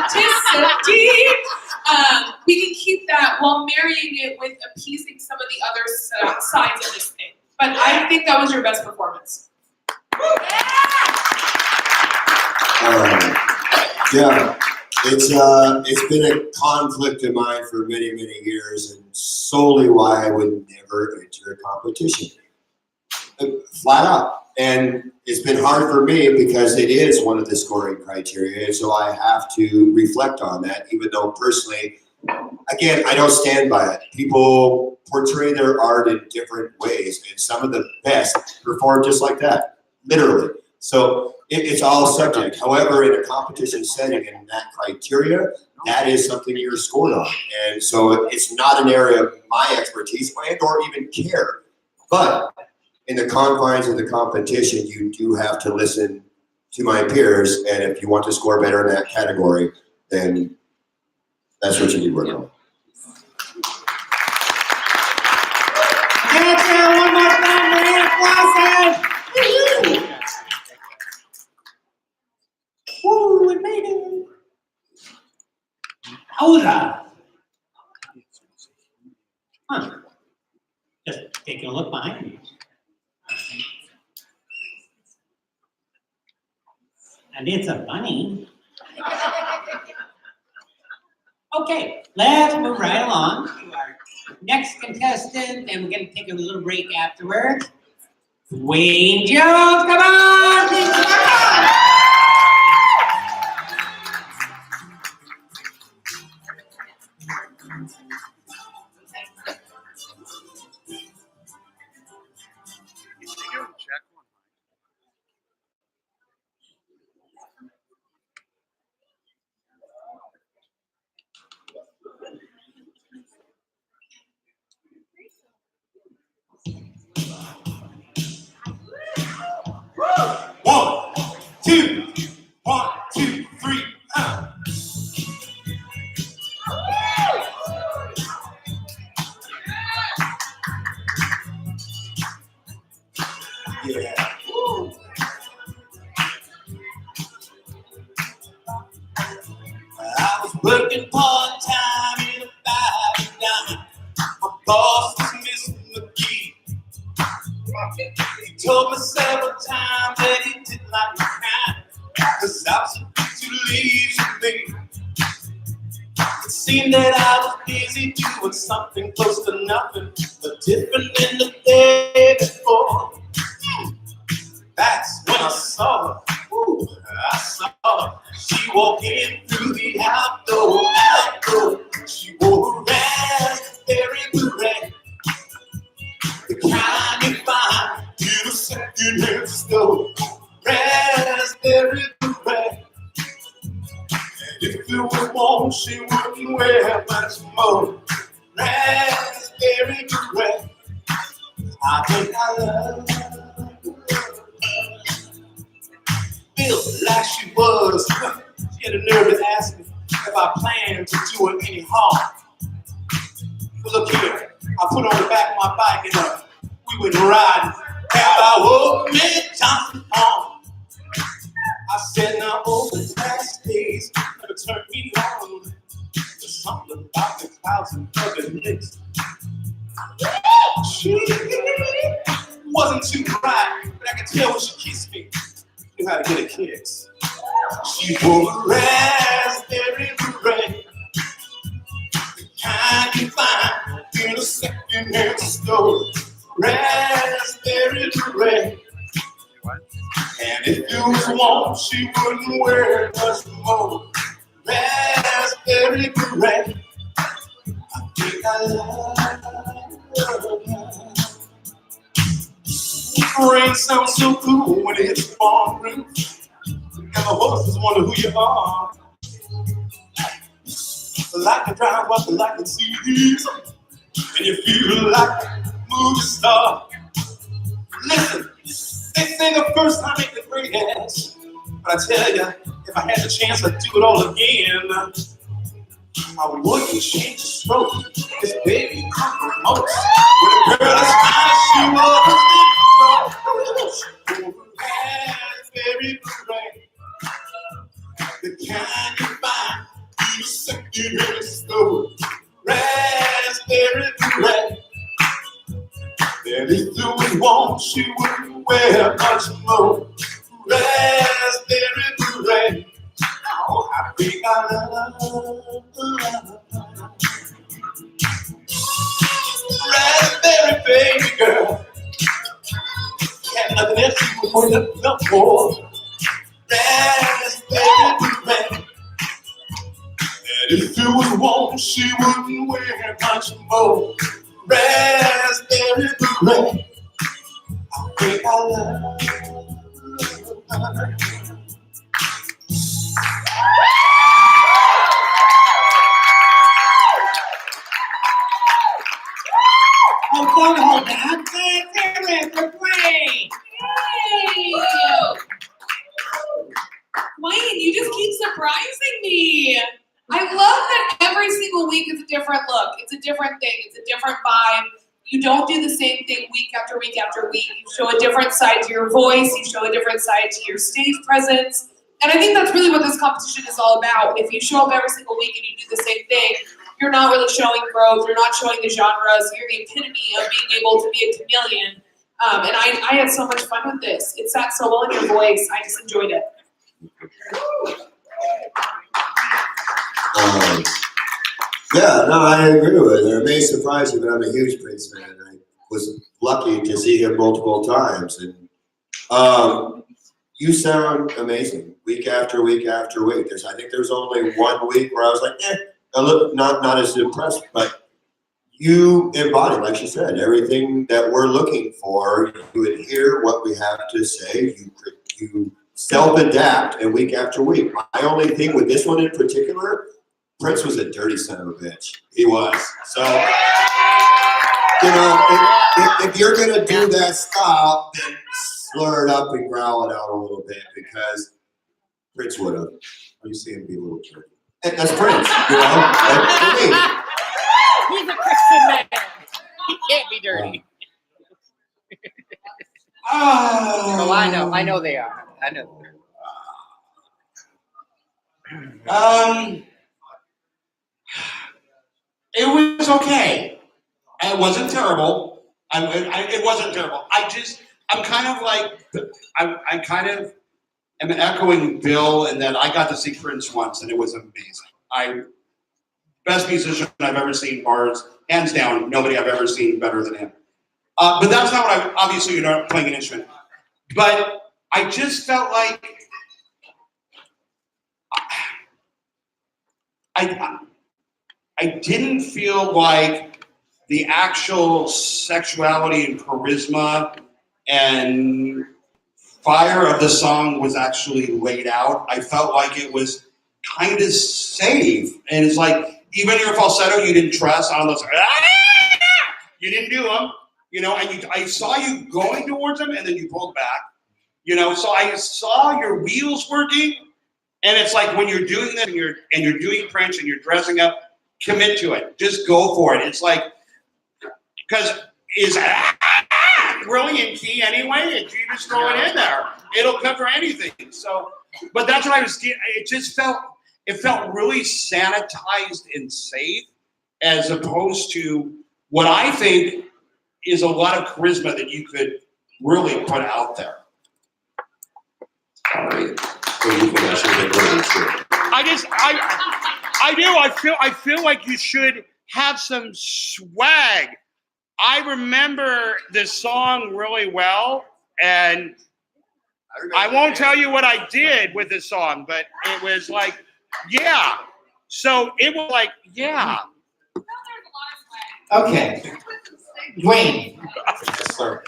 authenticity, we can keep that while marrying it with appeasing some of the other sides of this thing. But I think that was your best performance. Yeah, it's been a conflict of mine for many, many years, and solely why I would never enter a competition. Flat out. And it's been hard for me because it is one of the scoring criteria. And so I have to reflect on that, even though personally, again, I don't stand by it. People portray their art in different ways, and some of the best perform just like that, literally. So it's all subject. However, in a competition setting and that criteria, that is something you're scored on. And so it's not an area of my expertise and or even care. But in the confines of the competition, you do have to listen to my peers. And if you want to score better in that category, then that's what you need to work on. One more time, Marianne Clausen. Woo, we made it. Hola. Huh. Just taking a look behind me. And it's a bunny. Okay, let's move right along to our next contestant, and we're going to take a little break afterwards. Wayne Jones, come on! Come on! One, two, 3. Yeah. I was working part-time in a five dime. My boss was Mr. McGee. He told me several times that he didn't like my kind, 'cause I was too lazy to me. It seemed that I was busy doing something close to nothing, but different than the day before. That's when I saw her. Ooh, I saw her. She walked in through the outdoor. She wore a raspberry beret, the kind you find in a second-hand store. Raspberry beret. And if it was warm, she wouldn't wear much more. Raspberry beret. I think I love her. Built like she was. She had the nerve to ask me if I planned to do her any harm. But look here, I put on the back of my bike and we went riding. How about old man Johnson Farm? I said, now over the past days never turned me on. There's something about the clouds and rugged lips. She wasn't too bright, but I could tell when she kissed me. Knew how to get a kiss. She wore a raspberry beret, the kind you find in a second-hand store. Raspberry beret. And if it was warm, she wouldn't wear much more. Raspberry beret. I think I love her. Rain sounds so cool when it hits the barn roof, and the horses wonder who you are. Like to drive up the light and seas, and you feel like a movie star. Listen, they say the first time ain't the greatest, but I tell you, if I had the chance, I'd do it all again. I wouldn't change the stroke, cause baby, I'm the most. When a girl is fine, she was raspberry beret, the kind you find in a second-hand store. Raspberry beret. And if it was warm, she wouldn't wear much more. Raspberry beret. Oh, I think I love her. Rest, baby girl. Can't let this put the floor. Rest, baby, rest. And if it was warm, she wouldn't wear much more. Rest, baby, rest. I think I love her. Oh, don't hold that. They're great. Yay! Wayne, you just keep surprising me. I love that every single week is a different look. It's a different thing. It's a different vibe. You don't do the same thing week after week after week. You show a different side to your voice. You show a different side to your stage presence. And I think that's really what this competition is all about. If you show up every single week and you do the same thing, you're not really showing growth. You're not showing the genres. You're the epitome of being able to be a chameleon. And I had so much fun with this. It sat so well in your voice. I just enjoyed it. Yeah, no, I agree with her. It may surprise you, but I'm a huge Prince fan. I was lucky to see him multiple times, and you sound amazing week after week after week. I think there's only 1 week where I was like, a little, not as impressed, but you embody, like she said, everything that we're looking for. You adhere what we have to say. You self-adapt, and week after week. My only thing with this one in particular, Prince was a dirty son of a bitch. He was. So, if you're gonna do that style, then slur it up and growl it out a little bit, because Prince would have. You see him be a little jerky. That's Prince, That's for me. He's a Christian man. He can't be dirty. Oh, I know they are. I know. It was okay. It wasn't terrible. It wasn't terrible. I'm kind of like, I kind of am echoing Bill in that I got to see Prince once and it was amazing. Best musician I've ever seen, bars, hands down, nobody I've ever seen better than him. But that's not what obviously you're not playing an instrument. But I just felt like, I didn't feel like the actual sexuality and charisma and fire of the song was actually laid out. I felt like it was kind of safe. And it's like, even your falsetto you didn't trust on those, you didn't do them, and I saw you going towards them and then you pulled back, so I saw your wheels working. And it's like when you're doing that and you're doing Prince and you're dressing up, commit to it. Just go for it. It's like, because is really in key anyway. If you just throw it in there, it'll cover anything. So, but that's what I was. It felt really sanitized and safe, as opposed to what I think is a lot of charisma that you could really put out there. Sorry. I feel like you should have some swag. I remember this song really well, and I won't tell you what I did with this song, but it was like, yeah. So it was like, yeah. Okay. Dwayne. Yes, sir.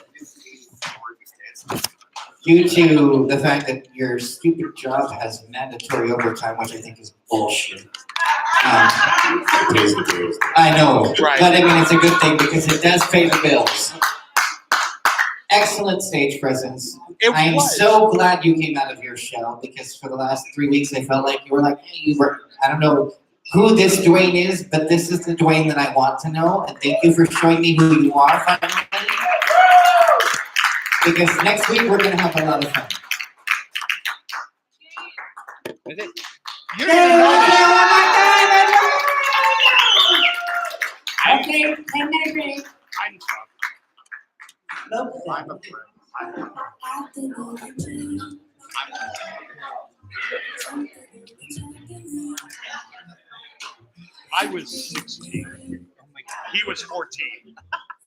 Due to the fact that your stupid job has mandatory overtime, which I think is bullshit. I know, Right. but I mean, it's a good thing because it does pay the bills. Excellent stage presence. I am so glad you came out of your shell, because for the last 3 weeks I felt like you were like, hey, I don't know who this Dwayne is, but this is the Dwayne that I want to know. And thank you for showing me who you are finally. Because next week we're gonna have a lot of fun. Is it? You're gonna know that. Okay, 10 minute break. I'm a friend. I was 16. He was 14.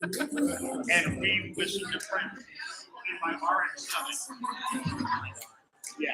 And we listened to Prince in my bar and stuff. Yeah.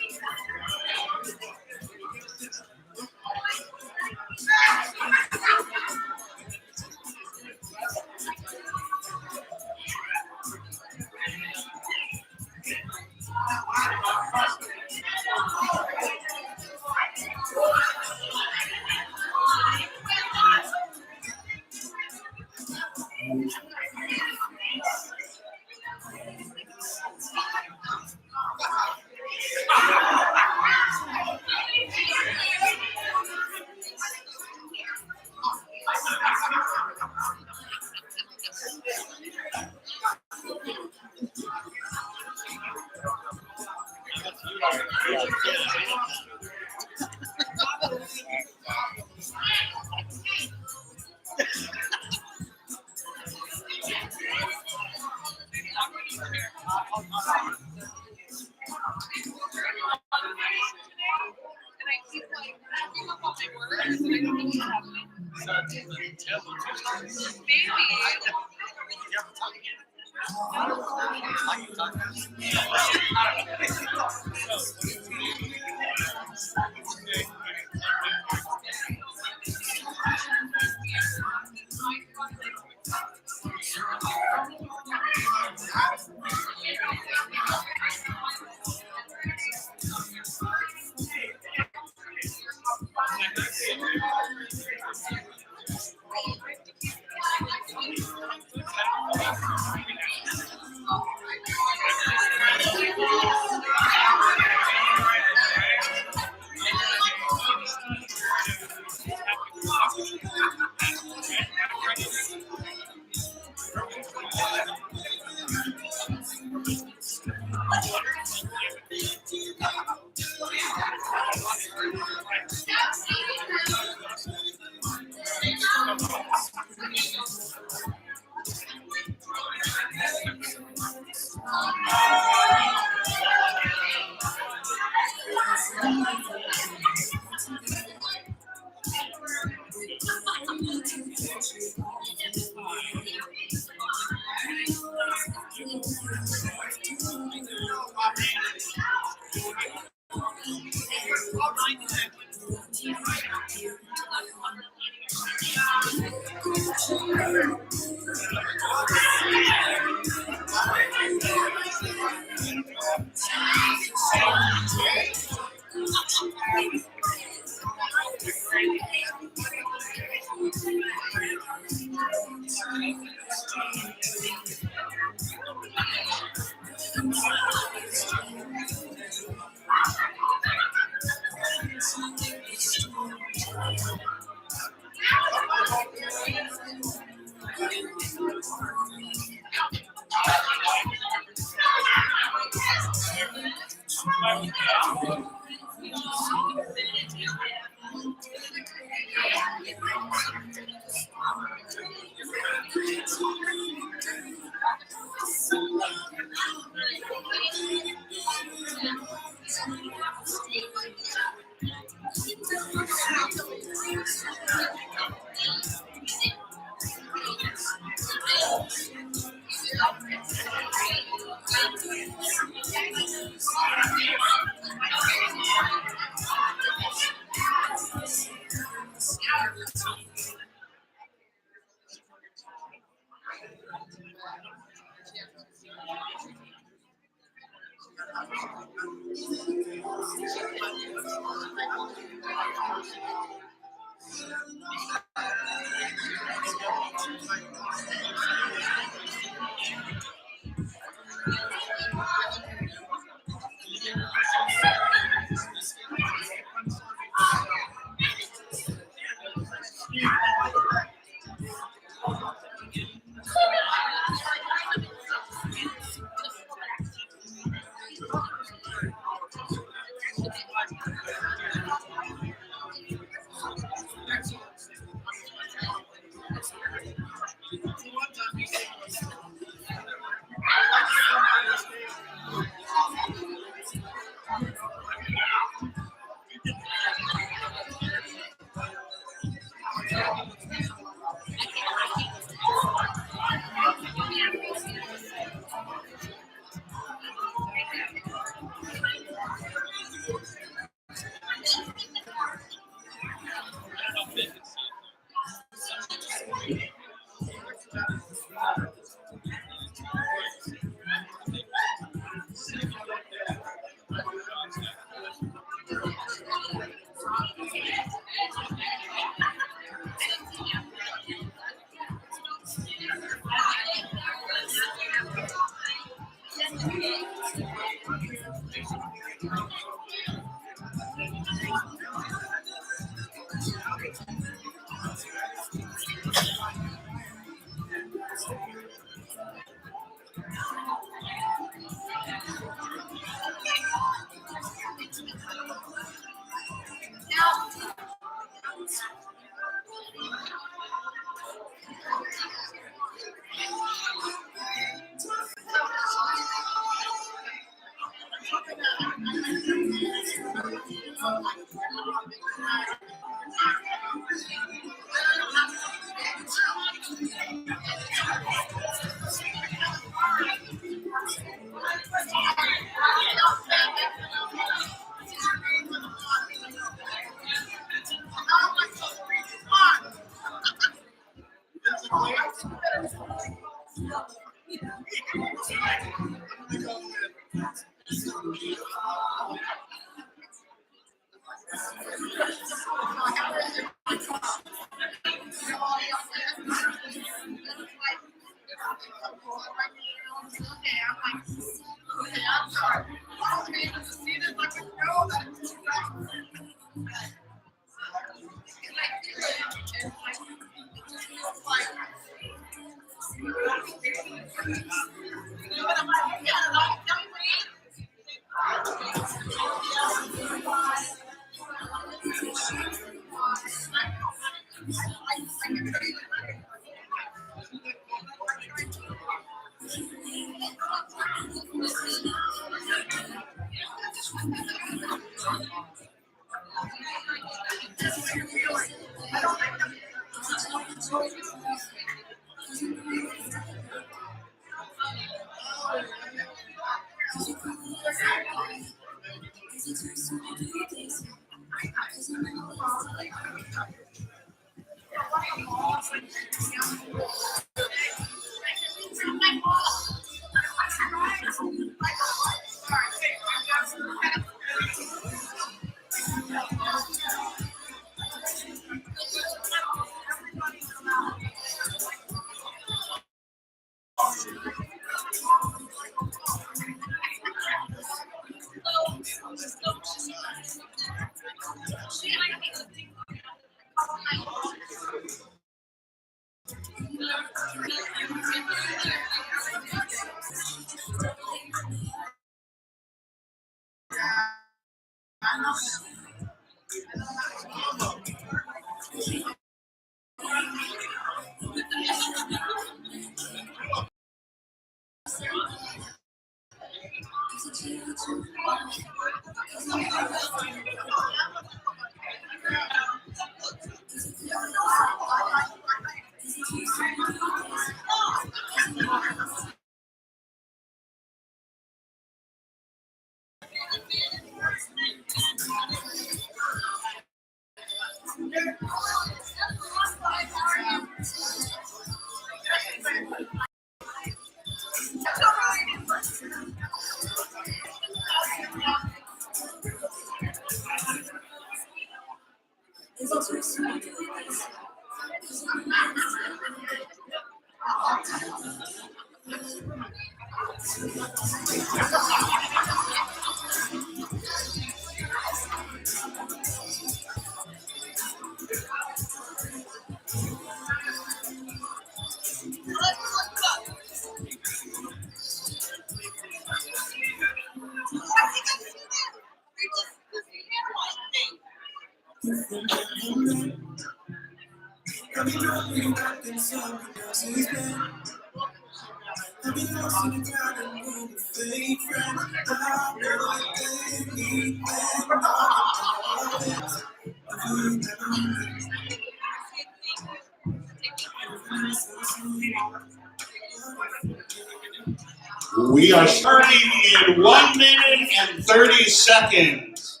We are starting in 1 minute and 30 seconds.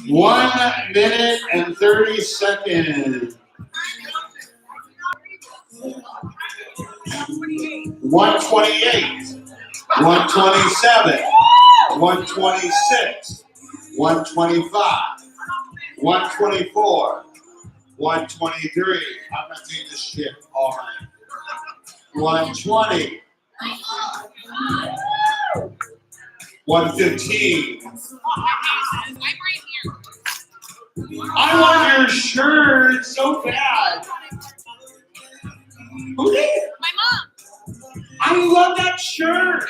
1 minute and 30 seconds. 128, 127, 126, 125, 124, 123. I'm not doing this shit all night. 120, 115. I want your shirt so bad. Who did? My mom. I love that shirt.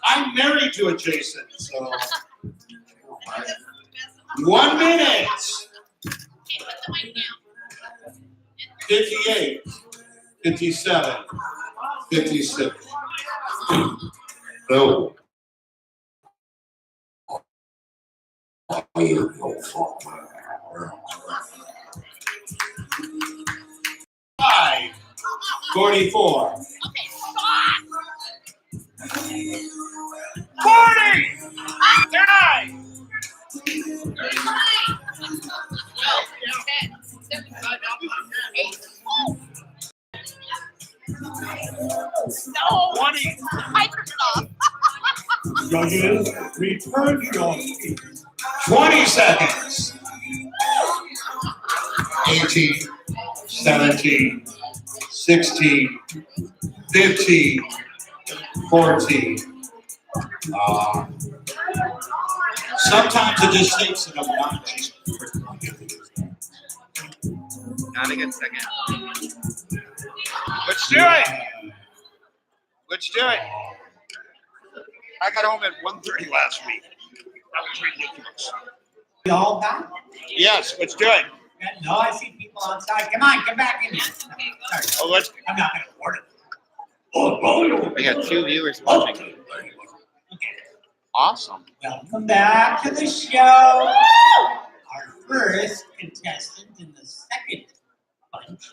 I'm married to a Jason, so. 1 minute. 58, 57, 56. No. Five, 44. 40! 39! No. 20! I turned it off. Judges, return to your seat. 20 seconds. 18, 17, 16, 15, 14. Sometimes it just takes an obnoxious. Not a good second. Let's do it! Let's do it. I got home at 1:30 last week. That was ridiculous. We all back? Yes, let's do it. No, I see people outside. Come on, come back in here. Sorry, Oh, let's. I'm not gonna afford it. We got 2 viewers watching. Okay, Awesome. welcome back to the show. Our first contestant in the second bunch,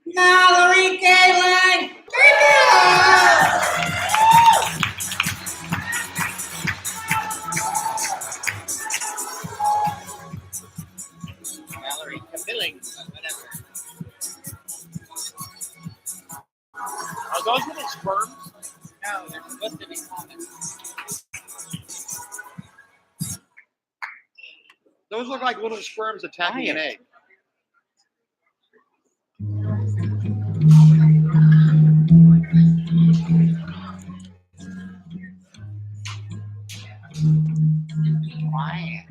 Mallory Kaling. Mallory Billings, whatever. Are those little sperms? No, they're supposed to be common. Those look like little sperms attacking an egg. Quiet.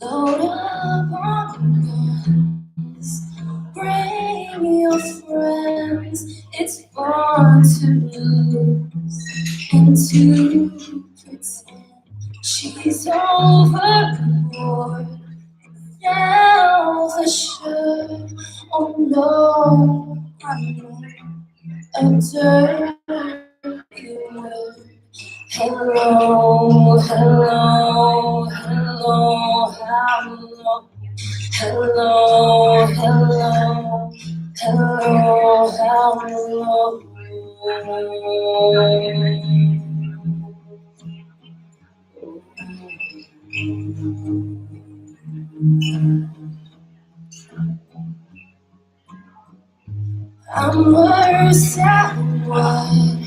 Load up on guns, bring your friends. It's fun to lose and to pretend she's overboard. Now for sure, oh no, I'm a dirty word. Hello, hello, hello, hello, hello, hello, hello, I'm worse at what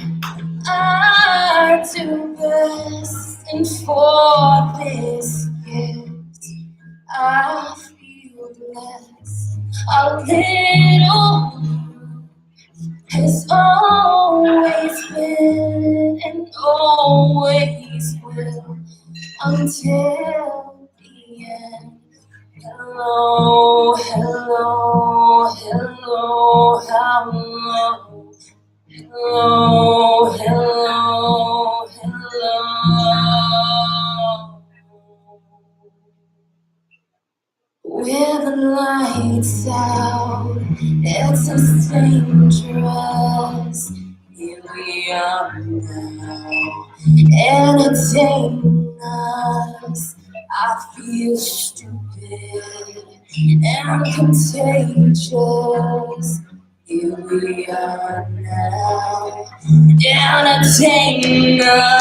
I do best, and for this gift I feel blessed. A little has always been and always will until the end. Hello, hello, hello, hello. Hello, hello, hello. With the lights out, it's so dangerous. Here we are now, entertaining us. I feel stupid and contagious. Here we are now, entertaining us.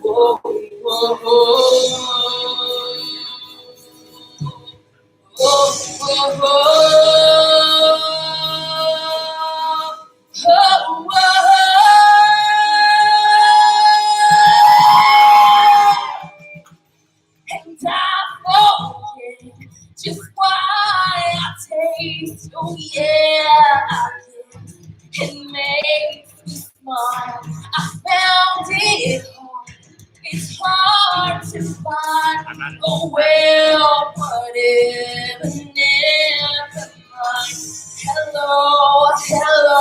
Oh, And I forget just why I taste. Oh yeah, I can. It makes me smile. I found it hard. It's hard to find. Oh well, whatever, never mind. Hello, hello,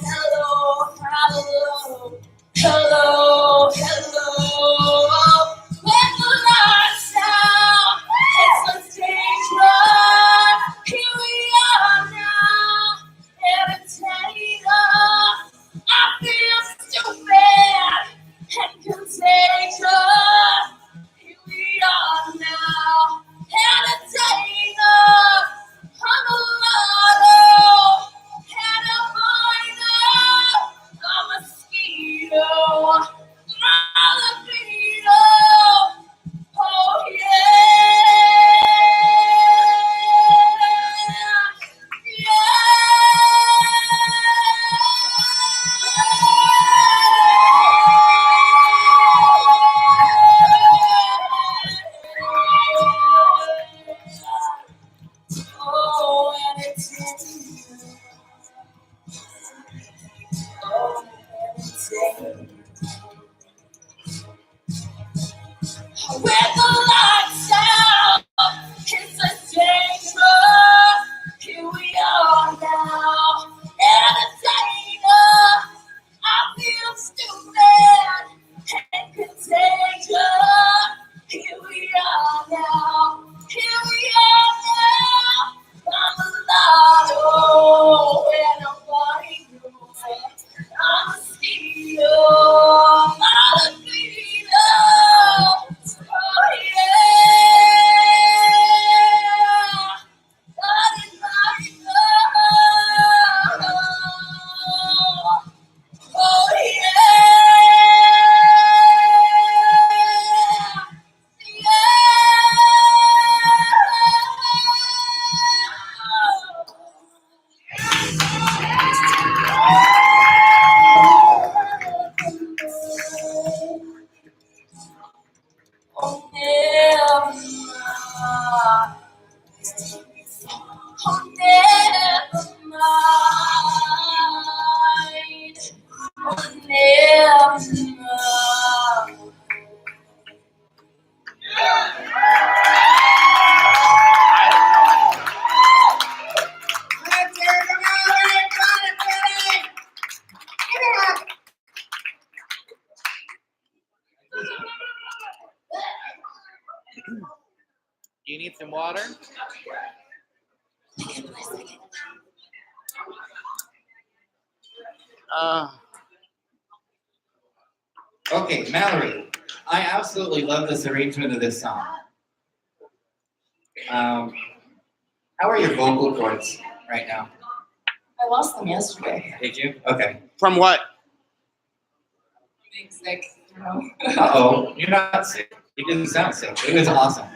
hello, hello, hello, hello. When the lights out, it's a stage run. Here we are now, entertainers. I feel stupid and contagious. Here we are now, entertainers. I'm a model and a minor. I'm a mosquito. I'm a beetle. Oh yeah, yeah. Oh, and it's oh, and it's when the lights out, it's a danger. Here we are now, entertainer. I feel stupid and contagious. Here we are now, here we are now. I'm a lotto and a body. I'm a steal, I'm a beetle. Oh yeah, God is my love. Oh yeah, oh never mind. Oh never mind. Oh never mind. Let's hear the Mallory. Got it, Billy. Give it up. Do you need some water? Okay, Mallory, I absolutely love this arrangement of this song. How are your vocal cords right now? I lost them yesterday. Did you? Okay. From what? Being sick, you know. Uh-oh, you're not sick. You didn't sound sick. It was awesome.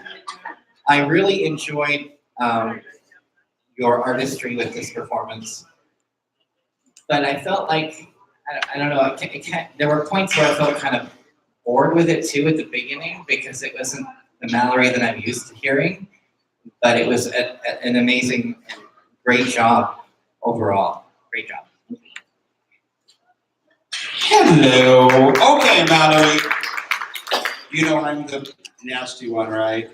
I really enjoyed your artistry with this performance. But I felt like, I don't know, there were points where I felt kind of bored with it too at the beginning because it wasn't the Mallory that I'm used to hearing. But it was an amazing, great job overall. Great job. Hello. Okay, Mallory. You know I'm the nasty one, right?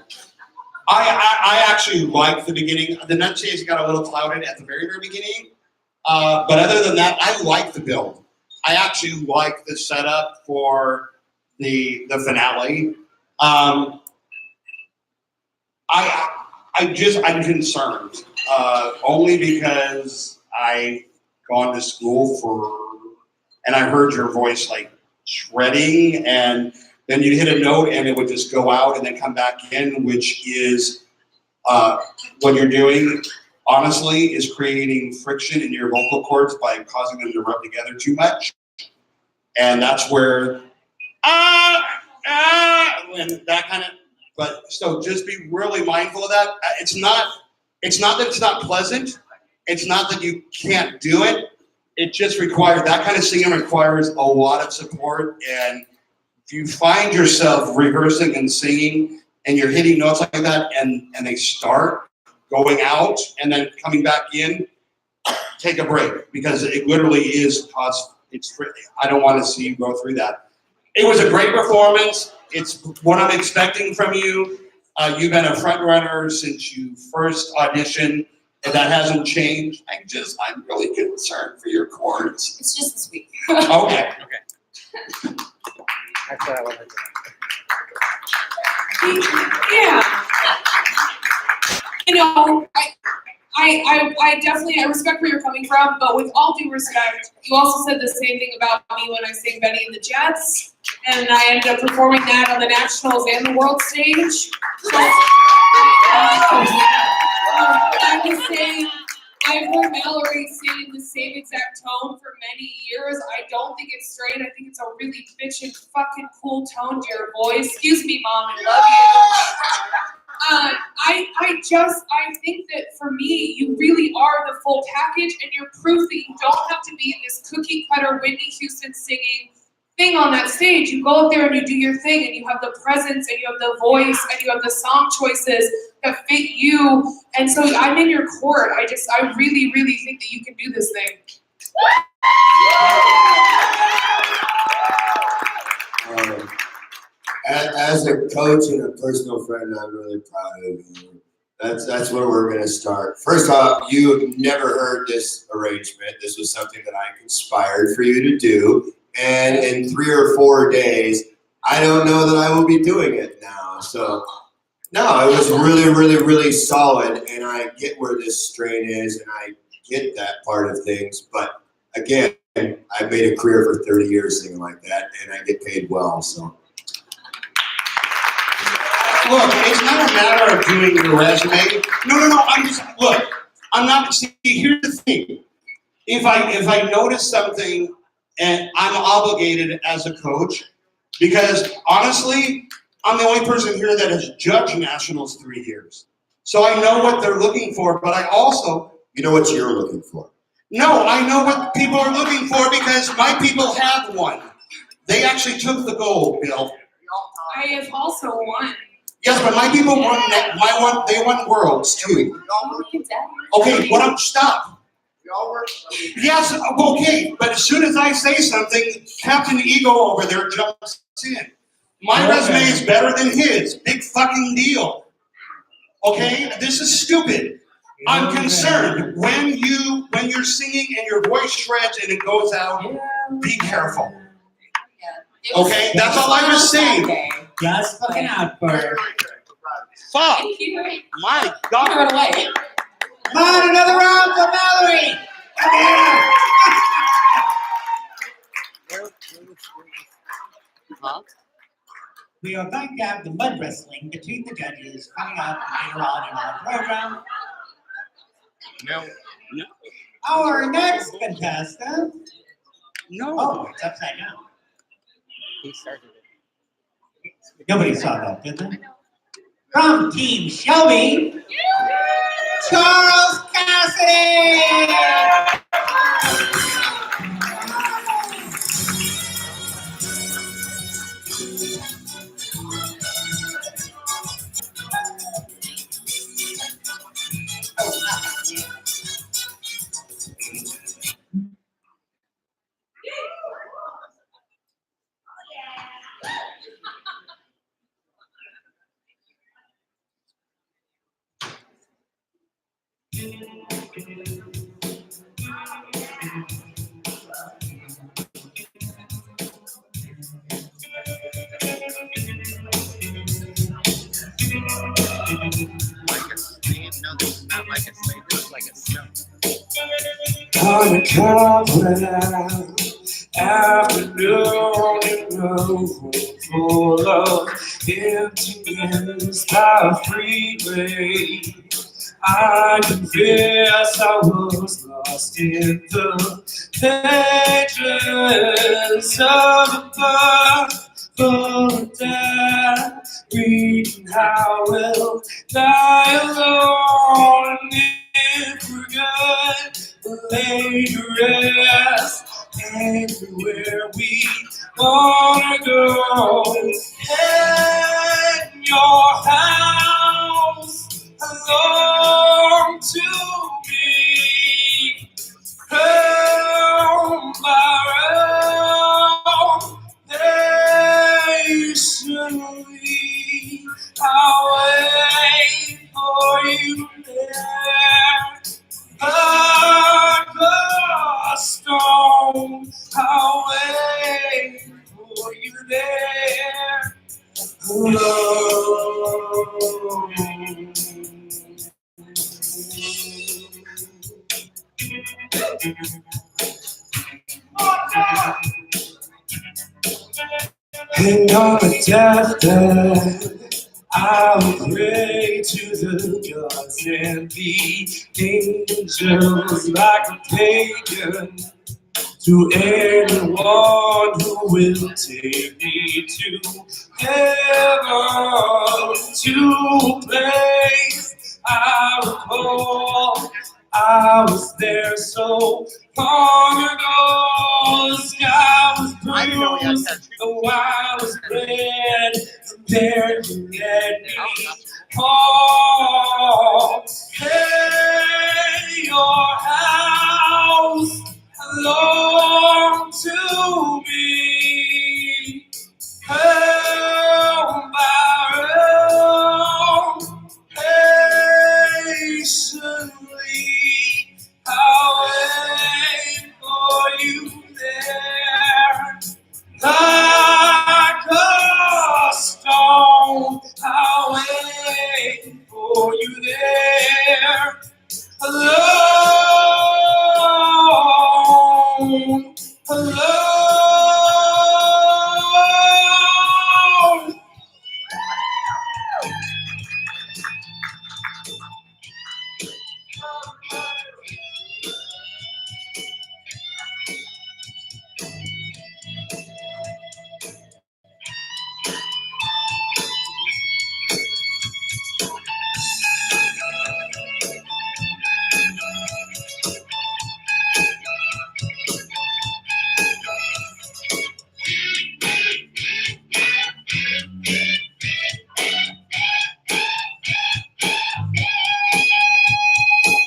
I actually like the beginning. The enunciation got a little clouded at the very, very beginning. But other than that, I like the build. I actually like the setup for the finale. I'm concerned only because I've gone to school and I heard your voice like shredding, and then you'd hit a note and it would just go out and then come back in, which is what you're doing, honestly, is creating friction in your vocal cords by causing them to rub together too much. And that's where and that kind of, but so just be really mindful of that. It's not that it's not pleasant. It's not that you can't do it. It just requires, that kind of singing requires a lot of support. And if you find yourself rehearsing and singing and you're hitting notes like that and they start going out and then coming back in, take a break, because it literally is I don't want to see you go through that. It was a great performance. It's what I'm expecting from you. You've been a front runner since you first auditioned, and that hasn't changed. I'm really concerned for your chords. It's just this week. Okay. That's what I wanted to Yeah. You know, I definitely, I respect where you're coming from, but with all due respect, you also said the same thing about me when I sang Benny and the Jets, and I ended up performing that on the nationals and the world stage. So, I was saying, I've heard Mallory sing in the same exact tone for many years. I don't think it's straight. I think it's a really bitchin' fucking cool tone to your voice. Excuse me, Mom, I love you. I think that for me, you really are the full package, and you're proof that you don't have to be in this cookie cutter Whitney Houston singing thing on that stage. You go up there and you do your thing, and you have the presence, and you have the voice, and you have the song choices that fit you. And so I'm in your court. I really, really think that you can do this thing. As a coach and a personal friend, I'm really proud of you. That's where we're going to start. First off, you have never heard this arrangement. This was something that I conspired for you to do. And in 3 or 4 days, I don't know that I will be doing it now. So, no, it was really, really, really solid. And I get where this strain is, and I get that part of things. But again, I've made a career for 30 years singing like that, and I get paid well. So. Look, it's not a matter of doing your resume. No, I'm not, see, here's the thing. If I notice something, and I'm obligated as a coach, because honestly, I'm the only person here that has judged nationals 3 years. So I know what they're looking for, but I also... You know what you're looking for. No, I know what people are looking for because my people have won. They actually took the gold, Bill. I have also won. Yes, but my people won. They won worlds too. Okay, stop. Yes, okay, but as soon as I say something, Captain Ego over there jumps in. My resume is better than his. Big fucking deal. Okay, this is stupid. I'm concerned when you're singing and your voice shreds and it goes out. Be careful. Okay, that's all I was saying. Just looking out for. Fuck! My God! Run away. Come on, another round for Mallory! Huh? We are going to have the mud wrestling between the judges coming up later on in our program. No. Our next contestant. No. Oh, it's upside down. He started it. Nobody saw that, did they? From Team Shelby, Charles Cassidy! Like a slave? No, this is not like a slave. This is like a stone. On a cold afternoon in a room full of emptiness, the freeway. I confess I was lost in the pages of a book full of death. and your house belong to me. Round by round, patiently, I'll wait for you there. Like a stone, I'll wait for you there. And on a deathbed, I will pray to the gods and the angels like a pagan, to anyone who will take me to heaven, to a place I recall. I was there so long ago. The sky was bruised, the wine was red, and there you let me fall. Hey, your house belong to me. Round by round, patiently, I'll wait for you there. Like a stone, I'll wait for you there. Alone, alone.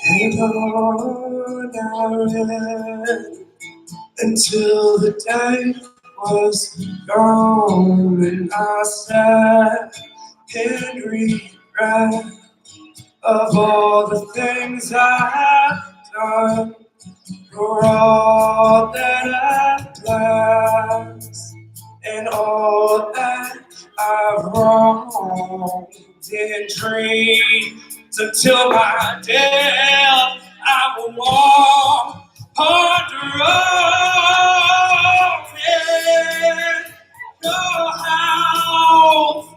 Hang on, I read until the day was gone, and I sat and regret of all the things I've done, for all that I've lost, and all that I've wronged and dreamed. Until my death, I will walk on the road. Yeah, your house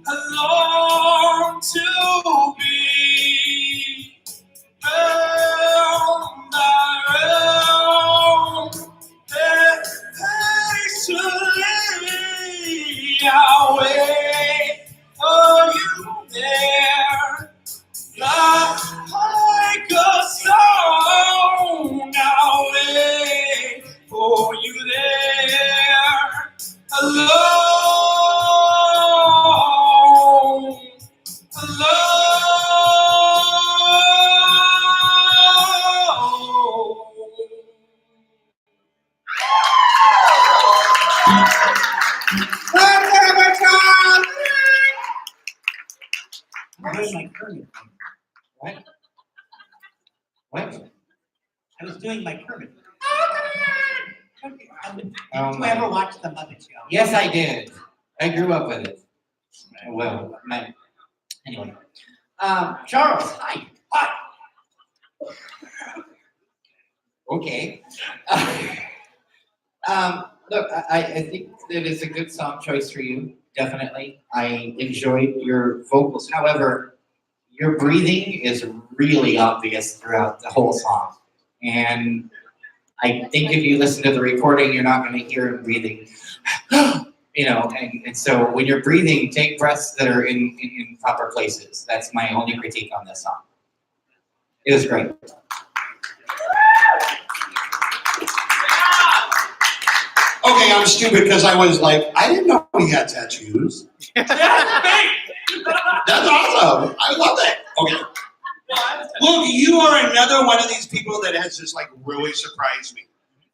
belongs to me. Round by round, patiently, I'll wait for you there. Like a stone, I'll wait for you there. Alone, I'm doing my Kermit. What? What? I was doing my Kermit. Did Oh you my. ever watch the Muppet Show? Yes, I did. I grew up with it. Well, anyway. Charles, hi. Hi. Okay. Look, I think that is a good song choice for you. Definitely. I enjoyed your vocals. However, your breathing is really obvious throughout the whole song. And I think if you listen to the recording, you're not going to hear him breathing. You know, and so when you're breathing, take breaths that are in proper places. That's my only critique on this song. It was great. Okay, I'm stupid because I was like, I didn't know he had tattoos. That's awesome. I love it. Okay. Look, you are another one of these people that has just like really surprised me.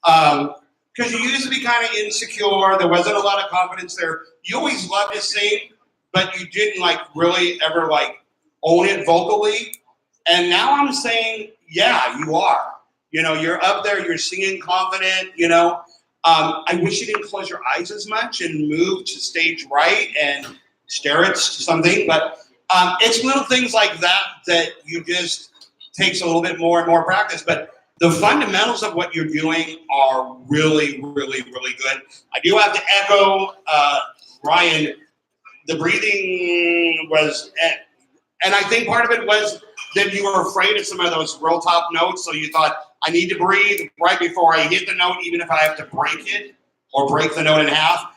Because you used to be kind of insecure. There wasn't a lot of confidence there. You always loved to sing, but you didn't like really ever like own it vocally. And now I'm saying, yeah, you are. You know, you're up there, you're singing confident, you know. I wish you didn't close your eyes as much and move to stage right and stare at something, but it's little things like that that you just takes a little bit more and more practice. But the fundamentals of what you're doing are really, really, really good. I do have to echo Ryan. The breathing was, and I think part of it was that you were afraid of some of those real top notes, so you thought, I need to breathe right before I hit the note, even if I have to break it or break the note in half.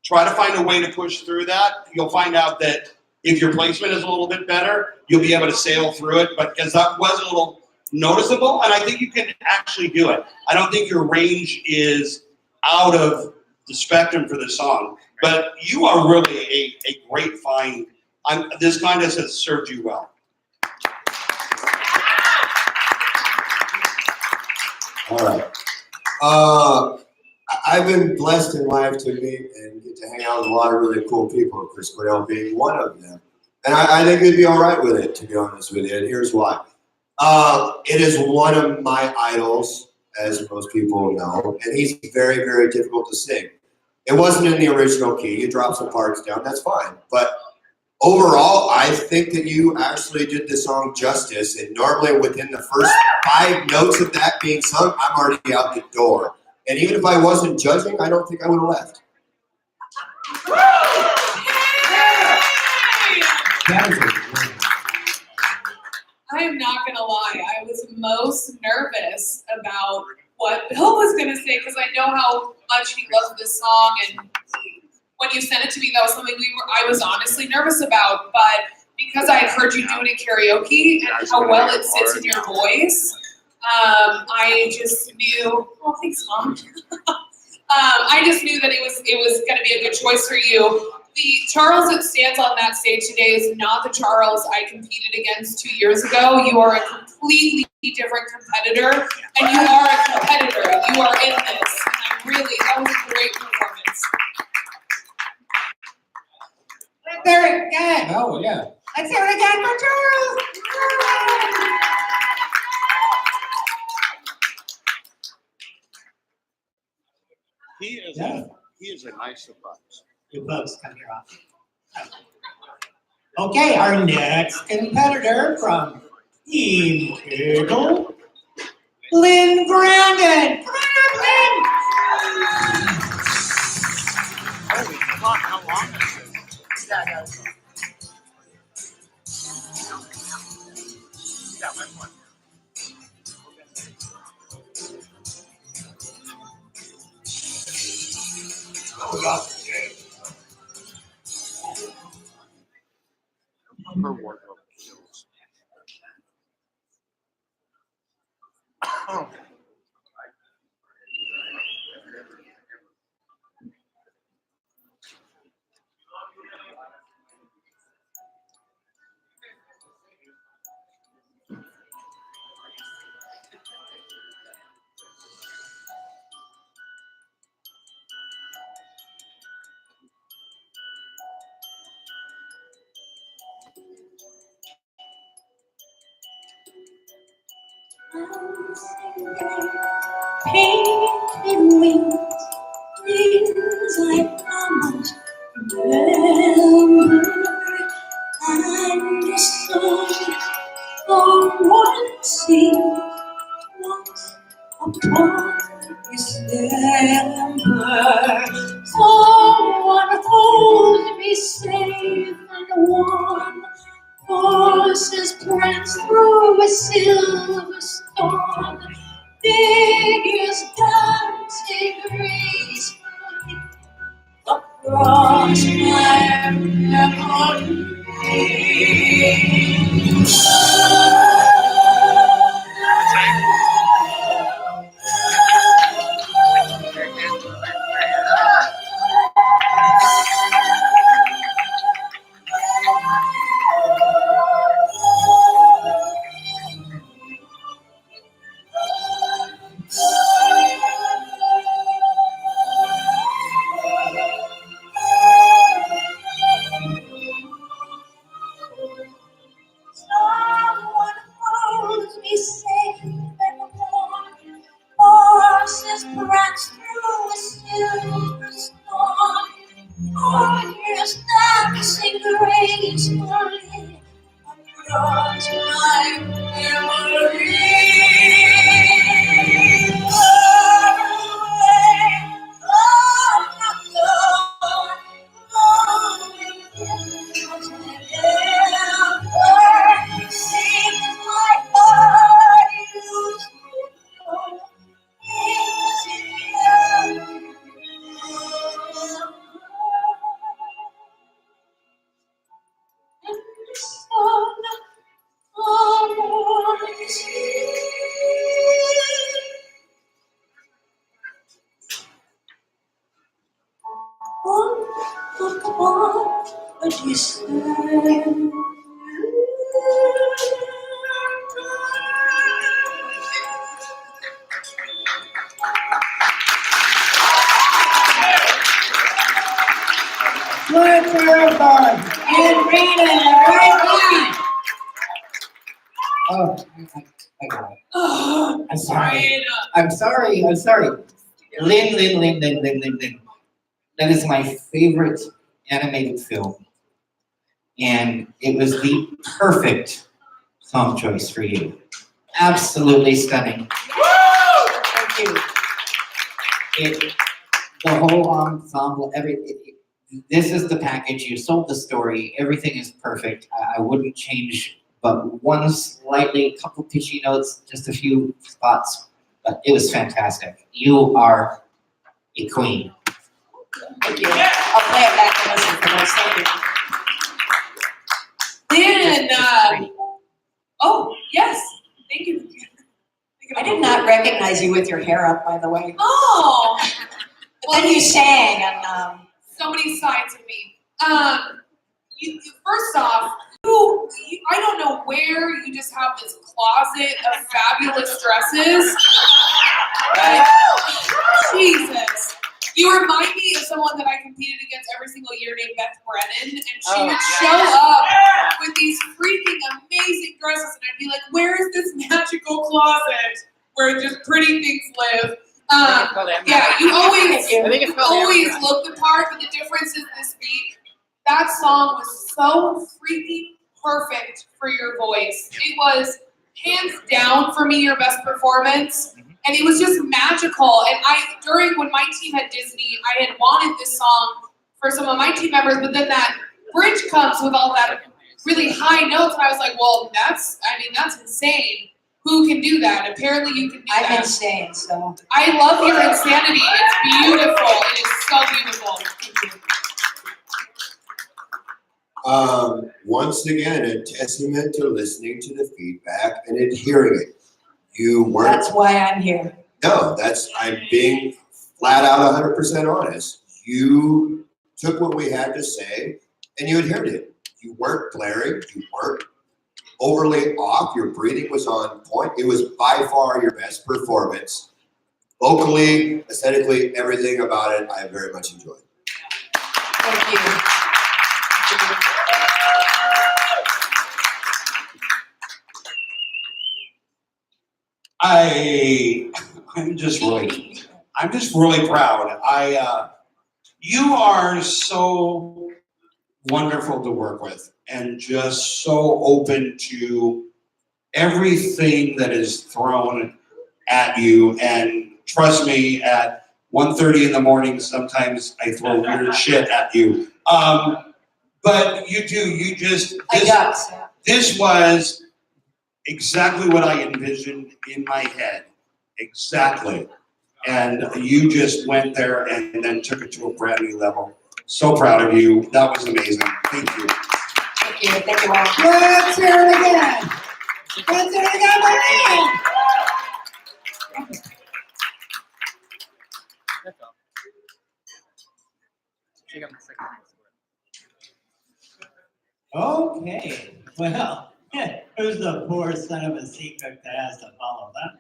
Try to find a way to push through that. You'll find out that if your placement is a little bit better, you'll be able to sail through it, but because that was a little noticeable, and I think you can actually do it. I don't think your range is out of the spectrum for the song, but you are really a great find. This contest has served you well. All right. I've been blessed in life to meet and get to hang out with a lot of really cool people, Chris Cornell being one of them. And I think you'd be all right with it, to be honest with you, and here's why. It is one of my idols, as most people know, and he's very, very difficult to sing. It wasn't in the original key. You dropped some parts down, that's fine. But overall, I think that you actually did the song justice, and normally within the first 5 notes of that being sung, I'm already out the door. And even if I wasn't judging, I don't think I would have left. I am not gonna lie, I was most nervous about what Bill was gonna say because I know how much he loves this song, and when you sent it to me, that was something I was honestly nervous about. But because I had heard you do it in karaoke and how well it sits in your voice, I just knew. Oh, thanks, Mom. I just knew that it was going to be a good choice for you. The Charles that stands on that stage today is not the Charles I competed against 2 years ago. You are a completely different competitor, and you are a competitor. You are in this. And that was a great performance. Let's hear it again. Oh, yeah. Let's hear it again for Charles. He is a nice surprise. You folks come here often. Okay, our next competitor from Team Eagle, Lynn Brandon. Come on up, Lynn. Holy fuck, how long is this? Yeah, that's one. Her wardrobe kills. Oh. Painted wings, things I promised. Remember, I'm the sun for one scene once upon December. Someone hold me safe and warm. Horses prance through a silver storm. Figures dancing gracefully across my memory. sing gracefully across my memory. Far away, oh, not gone, never seen my heart used to know. What you say? Good for everybody. And Rita, right back. Oh, I got it. Oh, I'm sorry. Ryan. I'm sorry. Lynn. That is my favorite animated film. And it was the perfect song choice for you. Absolutely stunning. Thank you. The whole ensemble, this is the package. You sold the story. Everything is perfect. I wouldn't change but one slightly, couple pitchy notes, just a few spots, but it was fantastic. You are a queen. Thank you. I'll play it back and listen for those. Thank you. Then, oh, yes, thank you. I did not recognize you with your hair up, by the way. Oh, But then you sang, and so many sides of me. First off, I don't know where you just have this closet of fabulous dresses. Like, Jesus. You remind me of someone that I competed against every single year named Beth Brennan, and she would show up with these freaking amazing dresses, and I'd be like, where is this magical closet where just pretty things live? Yeah, you always look the part, but the difference is this week. That song was so freaking perfect for your voice. It was hands down for me your best performance, and it was just magical. And when my team had Disney, I had wanted this song for some of my team members, but then that bridge comes with all that really high notes, and I was like, well, that's insane. Who can do that? Apparently you can do that. I've been saying so. I love your insanity. It's beautiful. It is so beautiful. Thank you. Once again, a testament to listening to the feedback and adhering it. You weren't. That's why I'm here. No, I'm being flat out 100% honest. You took what we had to say and you adhered it. You weren't glaring. You weren't overly off. Your breathing was on point. It was by far your best performance. Vocally, aesthetically, everything about it, I very much enjoyed. Thank you. I'm just really proud. You are so wonderful to work with and just so open to everything that is thrown at you. And trust me, at 1:30 in the morning, sometimes I throw weird shit at you. But this was exactly what I envisioned in my head. Exactly. And you just went there and then took it to a brand new level. So proud of you. That was amazing. Thank you. Thank you. Thank you all. Let's hear it again. Let's hear it again, Maureen. Okay, well, who's the poor son of a sea cook that has to follow that?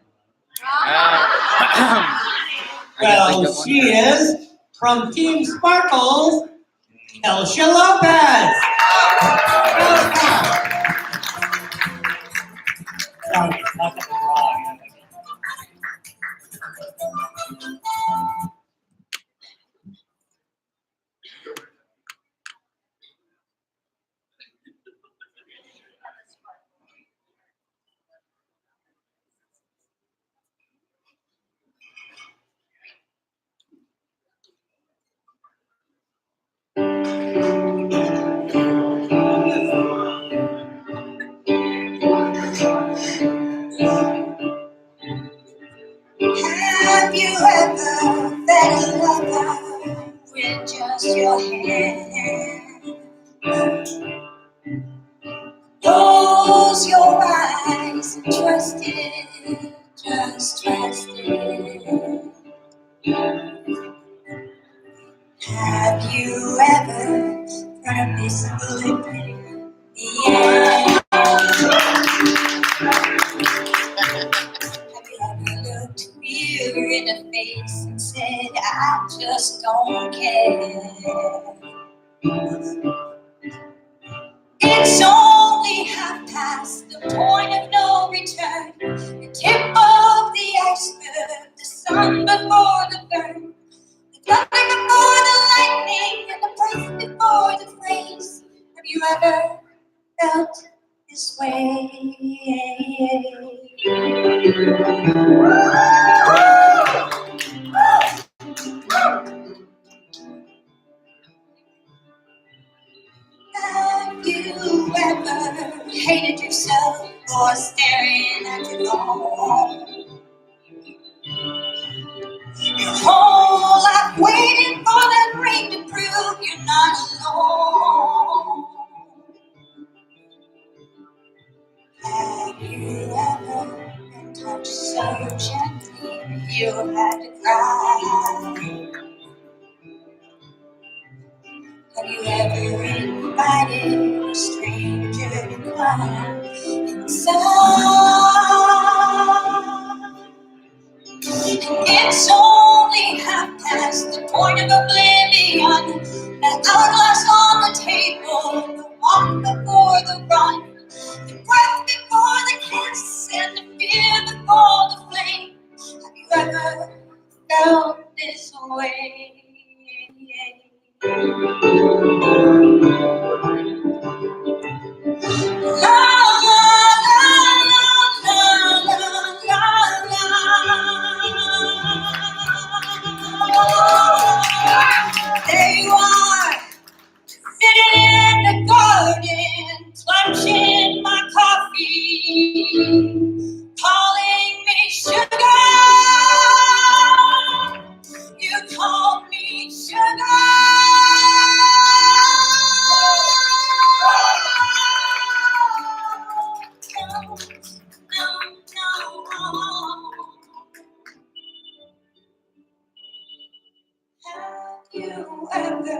Well, she is from Team Sparkles, Kelsha Lopez. Sorry, nothing wrong. Trust it, just trust it. Have you ever heard of this bullet in the air? Have you ever looked fear in the face and said, I just don't care? It's only half past the point of no return, the tip of the iceberg, the sun before the burn, the thunder before the lightning, and the breath before the phrase. Have you ever felt this way? Have you ever hated yourself for staring at your phone? Your whole life waiting for that ring to prove you're not alone. Have you ever been touched so gently you had to cry? Have you ever invited a stranger to climb inside? It's only half past the point of oblivion, that hourglass on the table, the walk before the run, the breath before the kiss, and the fear before the flame. Have you ever felt this way? There you are, sitting in the garden, clutching my coffee, calling me sugar. You call me sugar. Have you ever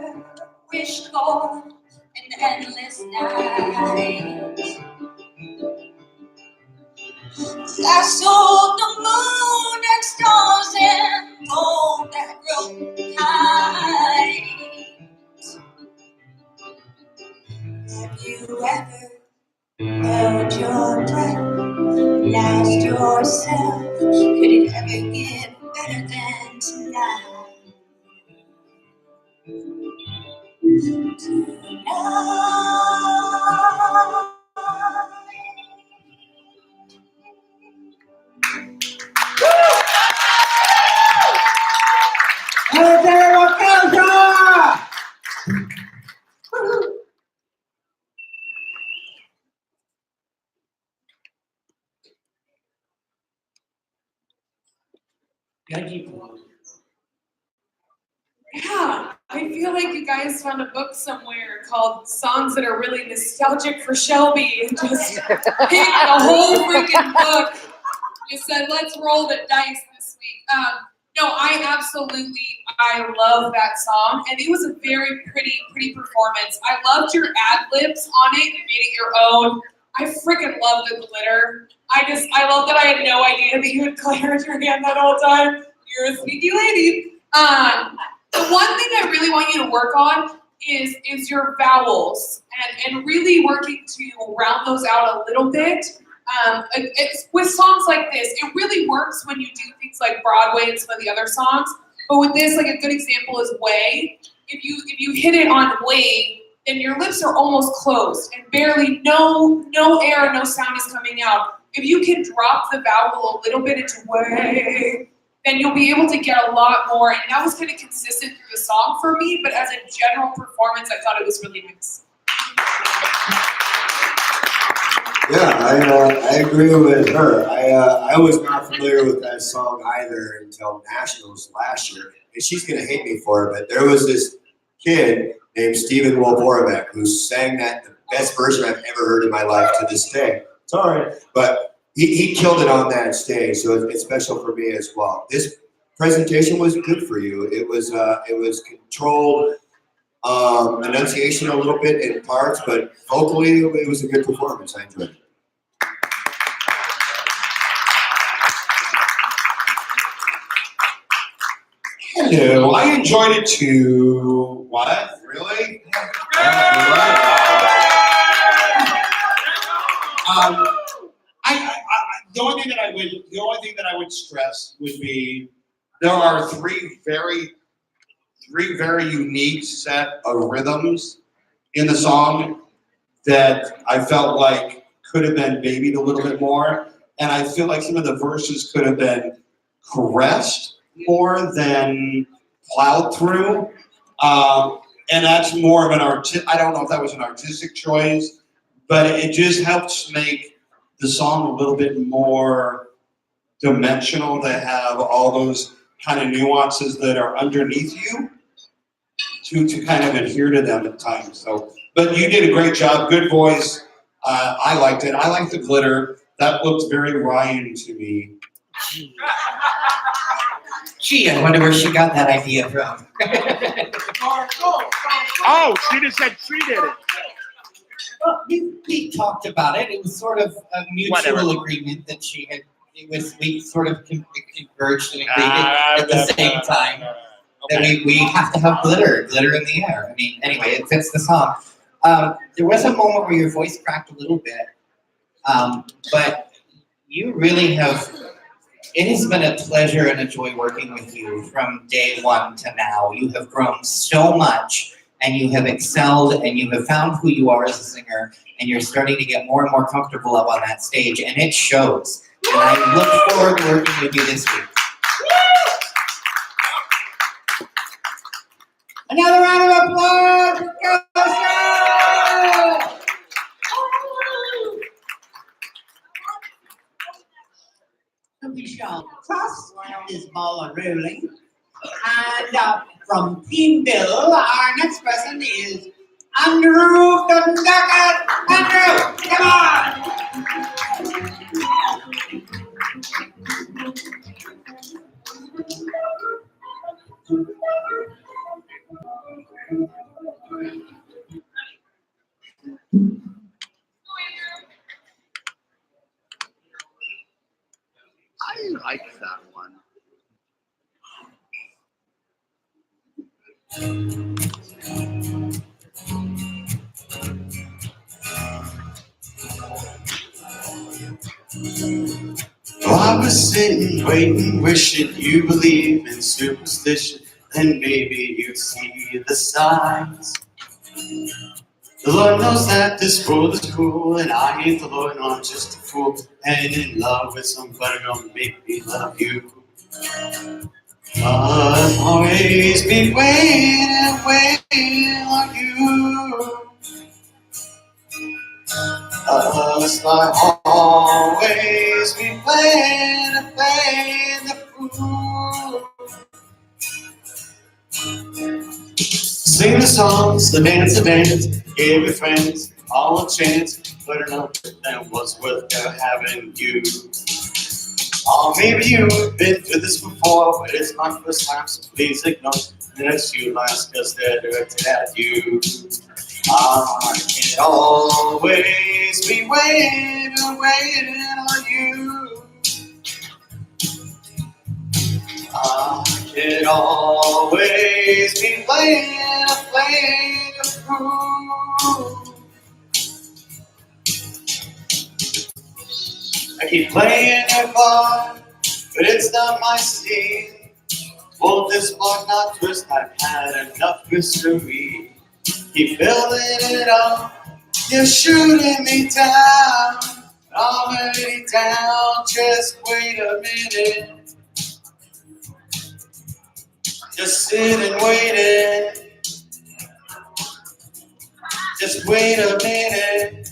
wished for an endless night? I sold the moon and stars and gold that grow high. Have you ever held your breath, asked yourself, could it ever get better than tonight? Yeah, I feel like you guys found a book somewhere called Songs That Are Really Nostalgic for Shelby and just picked the whole freaking book. You said, let's roll the dice this week. No, I love that song, and it was a very pretty performance. I loved your ad-libs on it. You made it your own. I freaking love the glitter. I love that I had no idea that you had glitter in your hand that whole time. You're a sneaky lady. The one thing I really want you to work on is your vowels and really working to round those out a little bit. It's with songs like this, it really works when you do things like Broadway and some of the other songs. But with this, like a good example is way. If you hit it on way, then your lips are almost closed and barely no air, no sound is coming out. If you can drop the vowel a little bit into way, then you'll be able to get a lot more. And that was kind of consistent through the song for me, but as a general performance, I thought it was really nice. Yeah, I agree with her. I was not familiar with that song either until Nationals last year, and she's gonna hate me for it, but there was this kid named Stephen Wolborovec who sang that the best version I've ever heard in my life to this day. Sorry, but he killed it on that stage, so it's special for me as well. This presentation was good for you. It was controlled, enunciation a little bit in parts, but vocally it was a good performance. I enjoyed it. Hello, I enjoyed it too. What? Really? The only thing that I would stress would be there are three very unique set of rhythms in the song that I felt like could have been babied a little bit more, and I feel like some of the verses could have been caressed more than plowed through. And that's more of an I don't know if that was an artistic choice, but it just helps make the song a little bit more dimensional to have all those kind of nuances that are underneath you to kind of adhere to them at times. So, but you did a great job, good voice. I liked it. I liked the glitter. That looked very Ryan to me. Gee, I wonder where she got that idea from. Oh, she just said she did it. Well, we talked about it. It was sort of a mutual Whatever. agreement that she had. We sort of converged and agreed at the same time that we have to have glitter in the air. I mean, anyway, it fits the song. There was a moment where your voice cracked a little bit, but you really have. It has been a pleasure and a joy working with you from day one to now. You have grown so much, and you have excelled, and you have found who you are as a singer, and you're starting to get more and more comfortable up on that stage, and it shows. And I look forward to working with you this week. Another round of applause for Kosha! So we shall toss this ball rolling. And from Peenville, our next person is Andrew Dunduckett. Andrew, come on! I like that one. Oh, I was sitting, waiting, wishing you believe in superstition, then maybe you'd see the signs. The Lord knows that this world is cruel, and I ain't the Lord, no, I'm just a fool. And in love with somebody don't make me love you. I've always been waiting on you. Must I always be playing the fool? Sing the songs, the dance, gave me friends, all a chance, but enough that was worth having you. Oh, maybe you've been through this before, but it's my first time, so please ignore that you last, cause they're directed at you. I can always be waiting on you. I can always be playing a fool. I keep playing your part, but it's not my scene. Won't this block not twist? I've had enough mystery. Keep building it up, you're shooting me down. Already down, just wait a minute. Just sit and wait it. Just wait a minute.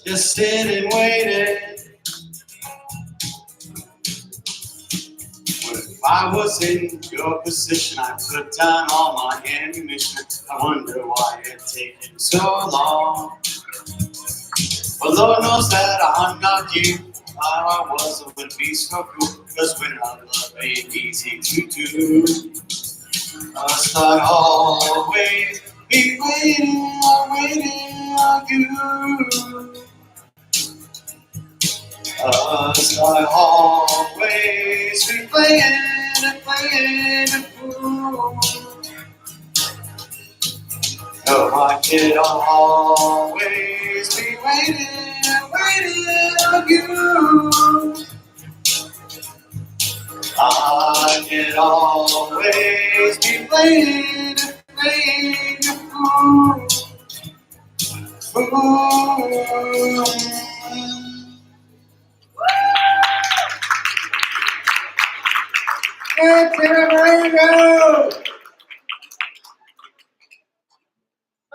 Just sit and wait it. If I was in your position, I'd put down all my ammunition. I wonder why it's taking so long. Well, Lord knows that I'm not you. I wasn't would be so cool. Cause when I love ain't easy to do. Must I always be waiting on you? Must I always be playing a fool? No, I can always be waiting on you. I can always be playing a fool.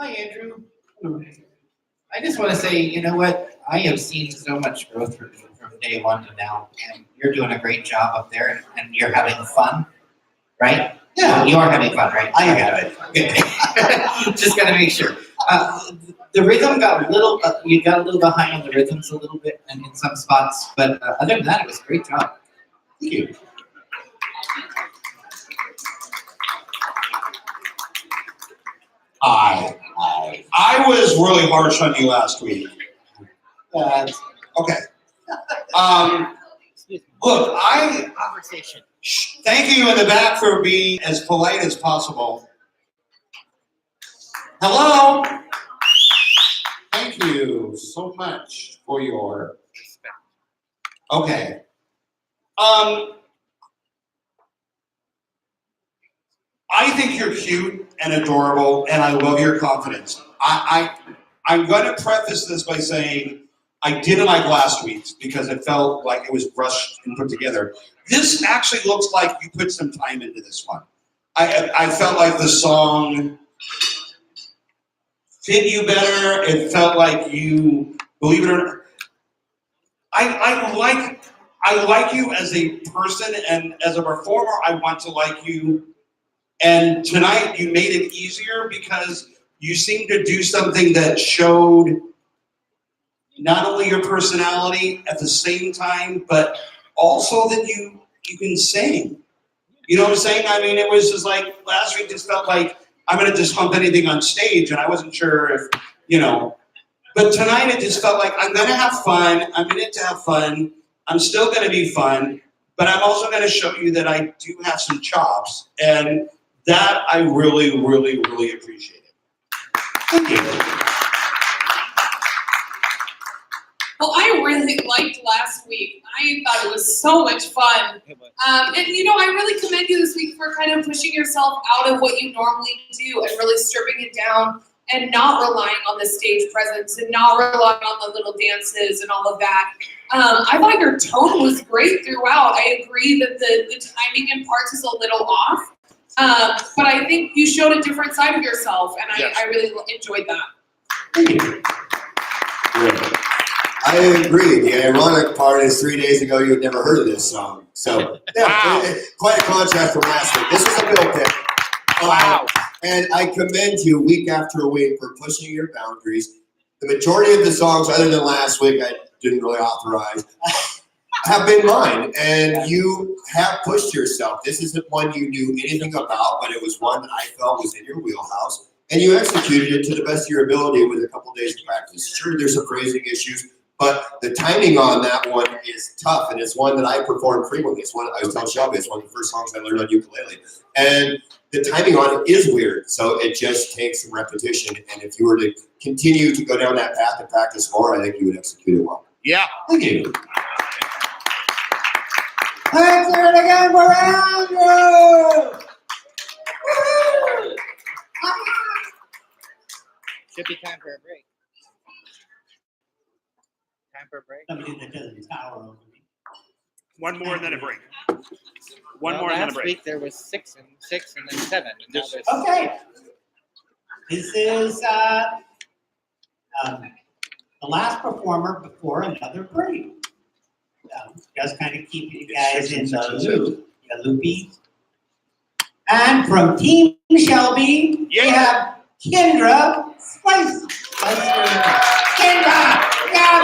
Hi, Andrew. I just want to say, you know what? I have seen so much growth from day one to now, and you're doing a great job up there, and you're having fun, right? Yeah. You are having fun, right? I am having fun. Good. Just gotta make sure. The rhythm got a little, you got a little behind on the rhythms a little bit and in some spots, but other than that, it was a great job. Thank you. I was really harsh on you last week. Okay. Look, Conversation. thank you in the back for being as polite as possible. Hello? Thank you so much for your respect. Okay. I think you're cute and adorable, and I love your confidence. I'm going to preface this by saying I didn't like last week's because it felt like it was rushed and put together. This actually looks like you put some time into this one. I felt like the song fit you better. It felt like you, believe it or not, I like you as a person, and as a performer, I want to like you. And tonight you made it easier because you seemed to do something that showed not only your personality at the same time, but also that you can sing. You know what I'm saying? I mean, it was just like last week just felt like I'm going to just hump anything on stage, and I wasn't sure if, you know. But tonight it just felt like I'm going to have fun. I'm in it to have fun. I'm still going to be fun, but I'm also going to show you that I do have some chops, and that I really, really, really appreciate it. Thank you. Well, I really liked last week. I thought it was so much fun. And you know, I really commend you this week for kind of pushing yourself out of what you normally do and really stripping it down and not relying on the stage presence and not relying on the little dances and all of that. I thought your tone was great throughout. I agree that the timing in parts is a little off. But I think you showed a different side of yourself, and I really enjoyed that. Thank you. I agree. The ironic part is 3 days ago you had never heard of this song. So, yeah, quite a contrast from last week. This is a Bill pick. Wow. And I commend you week after week for pushing your boundaries. The majority of the songs, other than last week, I didn't really authorize, have been mine. And you have pushed yourself. This isn't one you knew anything about, but it was one that I felt was in your wheelhouse. And you executed it to the best of your ability with a couple days of practice. Sure, there's some phrasing issues, but the timing on that one is tough, and it's one that I perform frequently. It's one I was telling Shelby, it's one of the first songs I learned on ukulele. And the timing on it is weird, so it just takes some repetition. And if you were to continue to go down that path and practice more, I think you would execute it well. Yeah. Thank you. Let's hear it again for Andrew! Should be time for a break. Time for a break. Somebody that doesn't tower over me. One more and then a break. One Well, more and then a last break. week there was six and then 7. And now there's Okay. This is the last performer before another break. Just kind of keep you guys in the loop, loopy. And from Team Shelby, we have Kendra Spice. Kendra, yeah,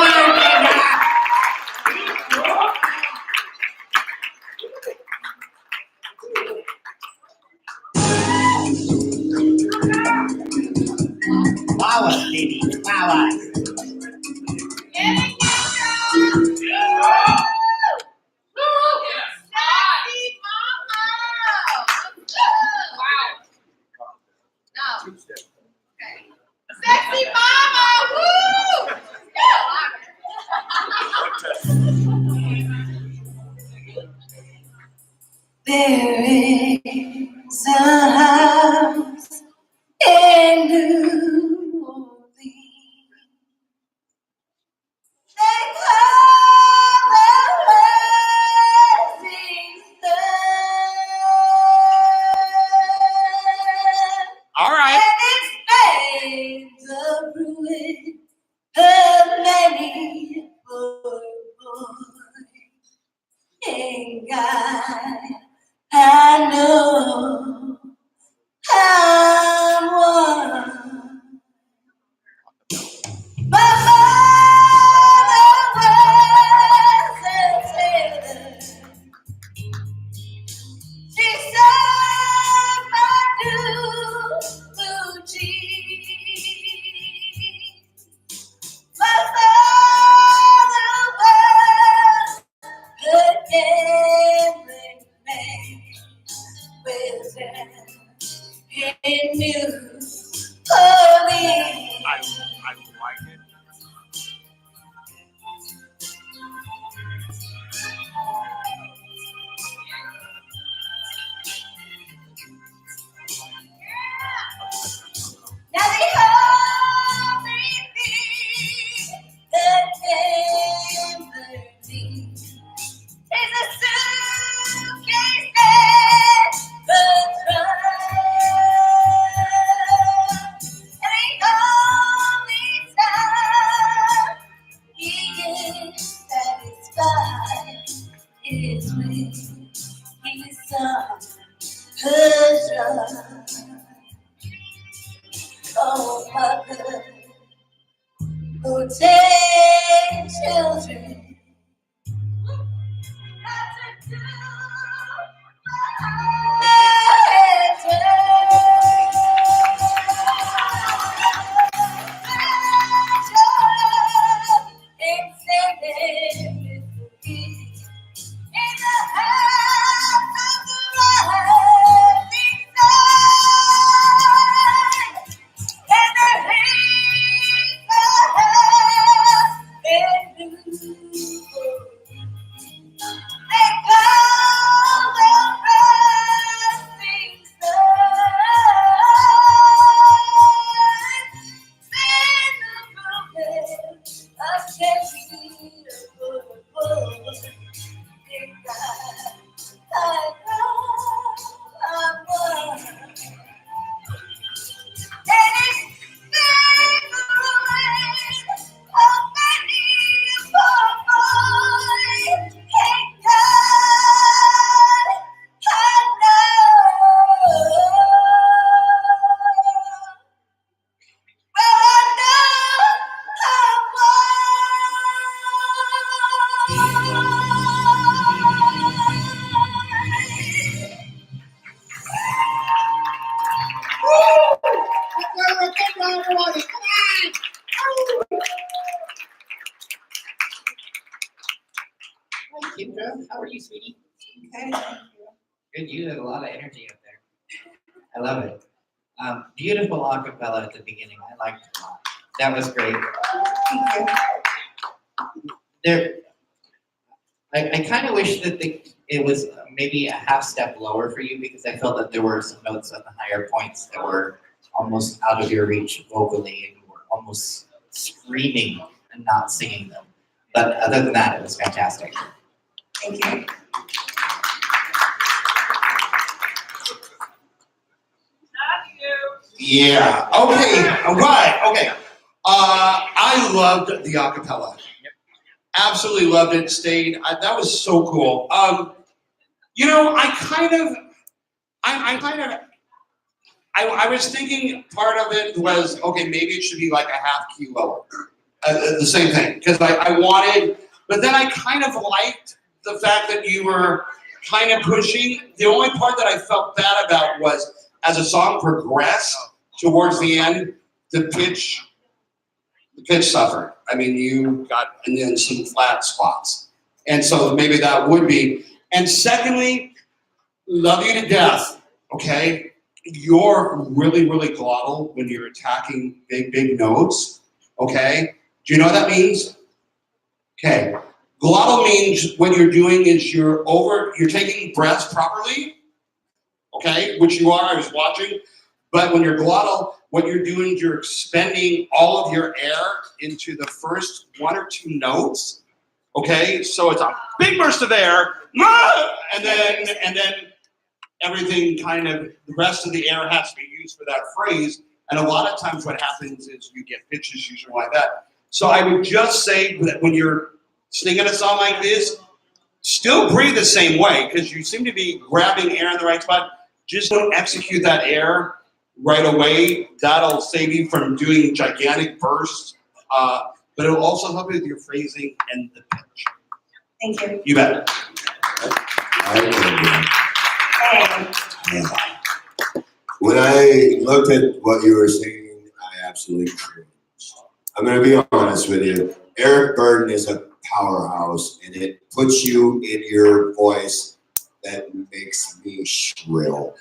Wawa, baby. Wawa. Sexy mama, woo! There is a house in New Orleans. They call the rising sun. All right. And its flames of ruin of many poor boy. And God, I know I'm one. My mother was a sailor. She served my blue jeans. My father was a gambling man with in New Orleans. I like it. Now the only thing that gambler needs is a suitcase and a trunk. And the only time he is satisfied is when he's on her drunk. Oh, mother, who takes children not to do in the house of the rising sun. And the heat of heaven they call the rising sun. In the movement of catching a bullet, in God, I know I'm one. And it's fingering of many poor boy. And God, I know. Well, I know Hi, Kendra. How are you, sweetie? Okay. Good. You had a lot of energy up there. I love it. Beautiful acapella at the beginning. I liked it a lot. That was great. There, I kind of wish that it was maybe a half step lower for you because I felt that there were some notes on the higher points that were almost out of your reach vocally and you were almost screaming and not singing them. But other than that, it was fantastic. Thank you. Yeah. Okay. All right. Okay. I loved the acapella. Absolutely loved it. Stayed. That was so cool. You know, I was thinking part of it was okay. Maybe it should be like a half key lower. The same thing because I wanted, but then I kind of liked the fact that you were kind of pushing. The only part that I felt bad about was as the song progressed towards the end, the pitch suffered. I mean, you got, and then some flat spots. And so maybe that would be. And secondly, love you to death, okay? You're really, really glottal when you're attacking big notes, okay? Do you know what that means? Okay. Glottal means what you're doing is you're taking breaths properly, okay, which you are, I was watching. But when you're glottal, what you're doing is you're expending all of your air into the first 1 or 2 notes, okay? So it's a big burst of air, and then everything kind of, the rest of the air has to be used for that phrase. And a lot of times what happens is you get pitch issues or like that. So I would just say that when you're singing a song like this, still breathe the same way, because you seem to be grabbing air in the right spot. Just don't execute that air right away. That'll save you from doing gigantic bursts, but it'll also help you with your phrasing and the pitch. Thank you. You bet. When I looked at what you were singing, I absolutely cringed. I'm going to be honest with you. Eric Burdon is a powerhouse, and it puts you in your voice that makes me shrill.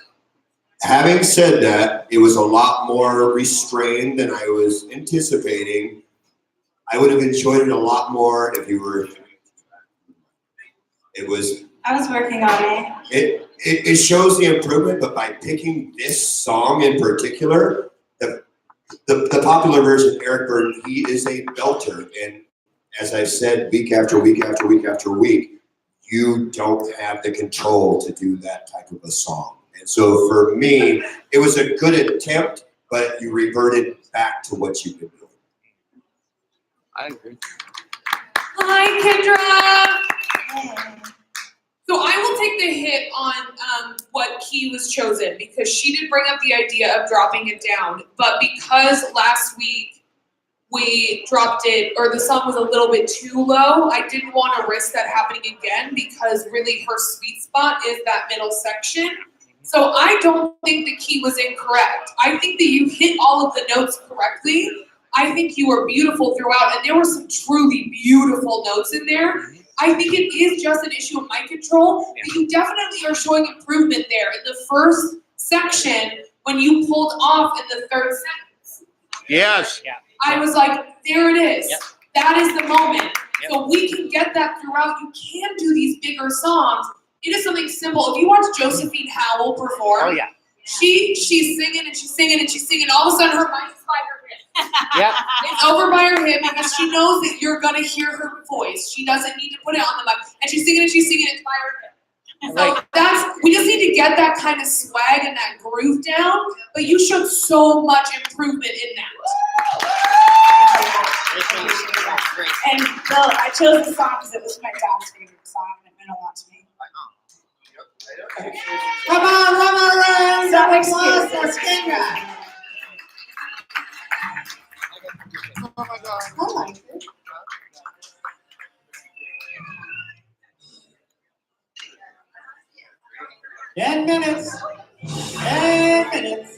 Having said that, it was a lot more restrained than I was anticipating. I would have enjoyed it a lot more if you were. I was working on it. It shows the improvement, but by picking this song in particular, the popular version, Eric Burdon, he is a belter. And as I've said, week after week after week after week, you don't have the control to do that type of a song. And so for me, it was a good attempt, but you reverted back to what you've been doing. I agree. Hi, Kendra. So I will take the hit on what key was chosen, because she did bring up the idea of dropping it down. But because last week we dropped it, or the song was a little bit too low, I didn't want to risk that happening again, because really her sweet spot is that middle section. So I don't think the key was incorrect. I think that you hit all of the notes correctly. I think you were beautiful throughout, and there were some truly beautiful notes in there. I think it is just an issue of mic control, but you definitely are showing improvement there. In the first section, when you pulled off in the third sentence, Yes. Yeah. I was like, there it is. Yep. That is the moment. Yep. So we can get that throughout. You can do these bigger songs. It is something simple. If you watch Josephine Howell perform, Oh yeah. she's singing and she's singing and she's singing. All of a sudden, her mic is by her hip. Yep. It's over by her hip because she knows that you're gonna hear her voice. She doesn't need to put it on the mic, and she's singing it's by her hip. So we just need to get that kind of swag and that groove down. But you showed so much improvement in that. And Bill, I chose the song because it was my dad's favorite song, and it meant a lot to me. Come on, Rama, So Rama, excuse me. for Kendra. Oh my God. I like it. Ten minutes. 10 minutes.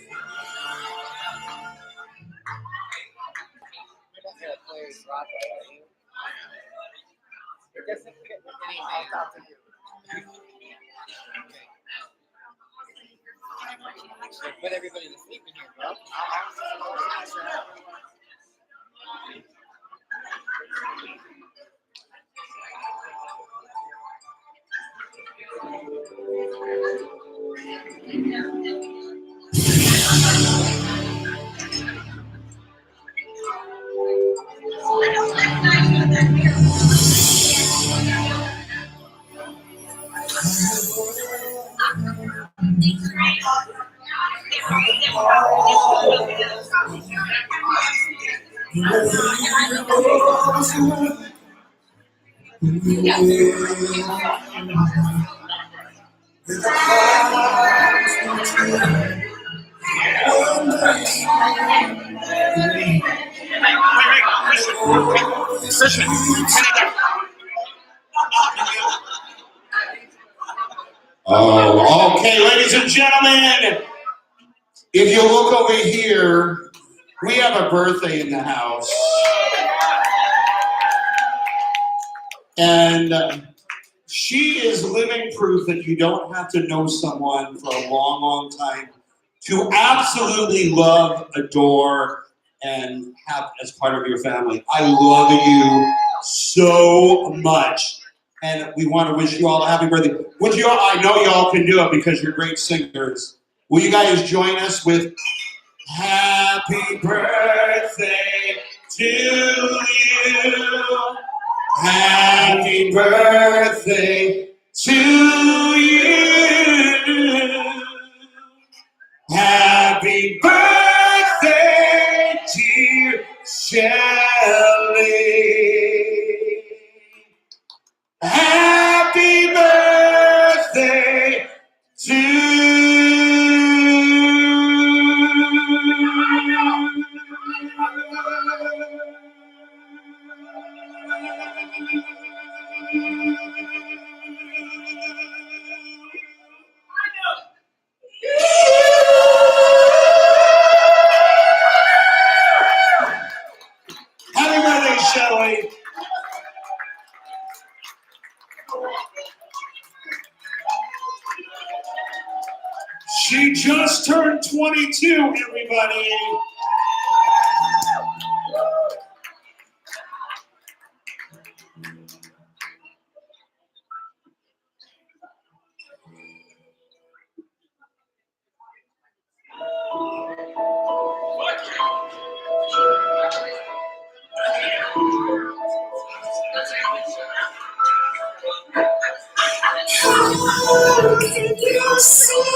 Put everybody to sleep in here, bro. Listen. Oh, okay, ladies and gentlemen. If you look over here, We have a birthday in the house. And she is living proof that you don't have to know someone for a long, long time to absolutely love, adore, and have as part of your family. I love you so much. And we want to wish you all a happy birthday. Would you all, I know y'all can do it because you're great singers. Will you guys join us with happy birthday to you? Happy birthday to you. Happy birthday, dear Shelley. Happy birthday to Happy birthday, Shelley. She just turned 22, everybody. How can you see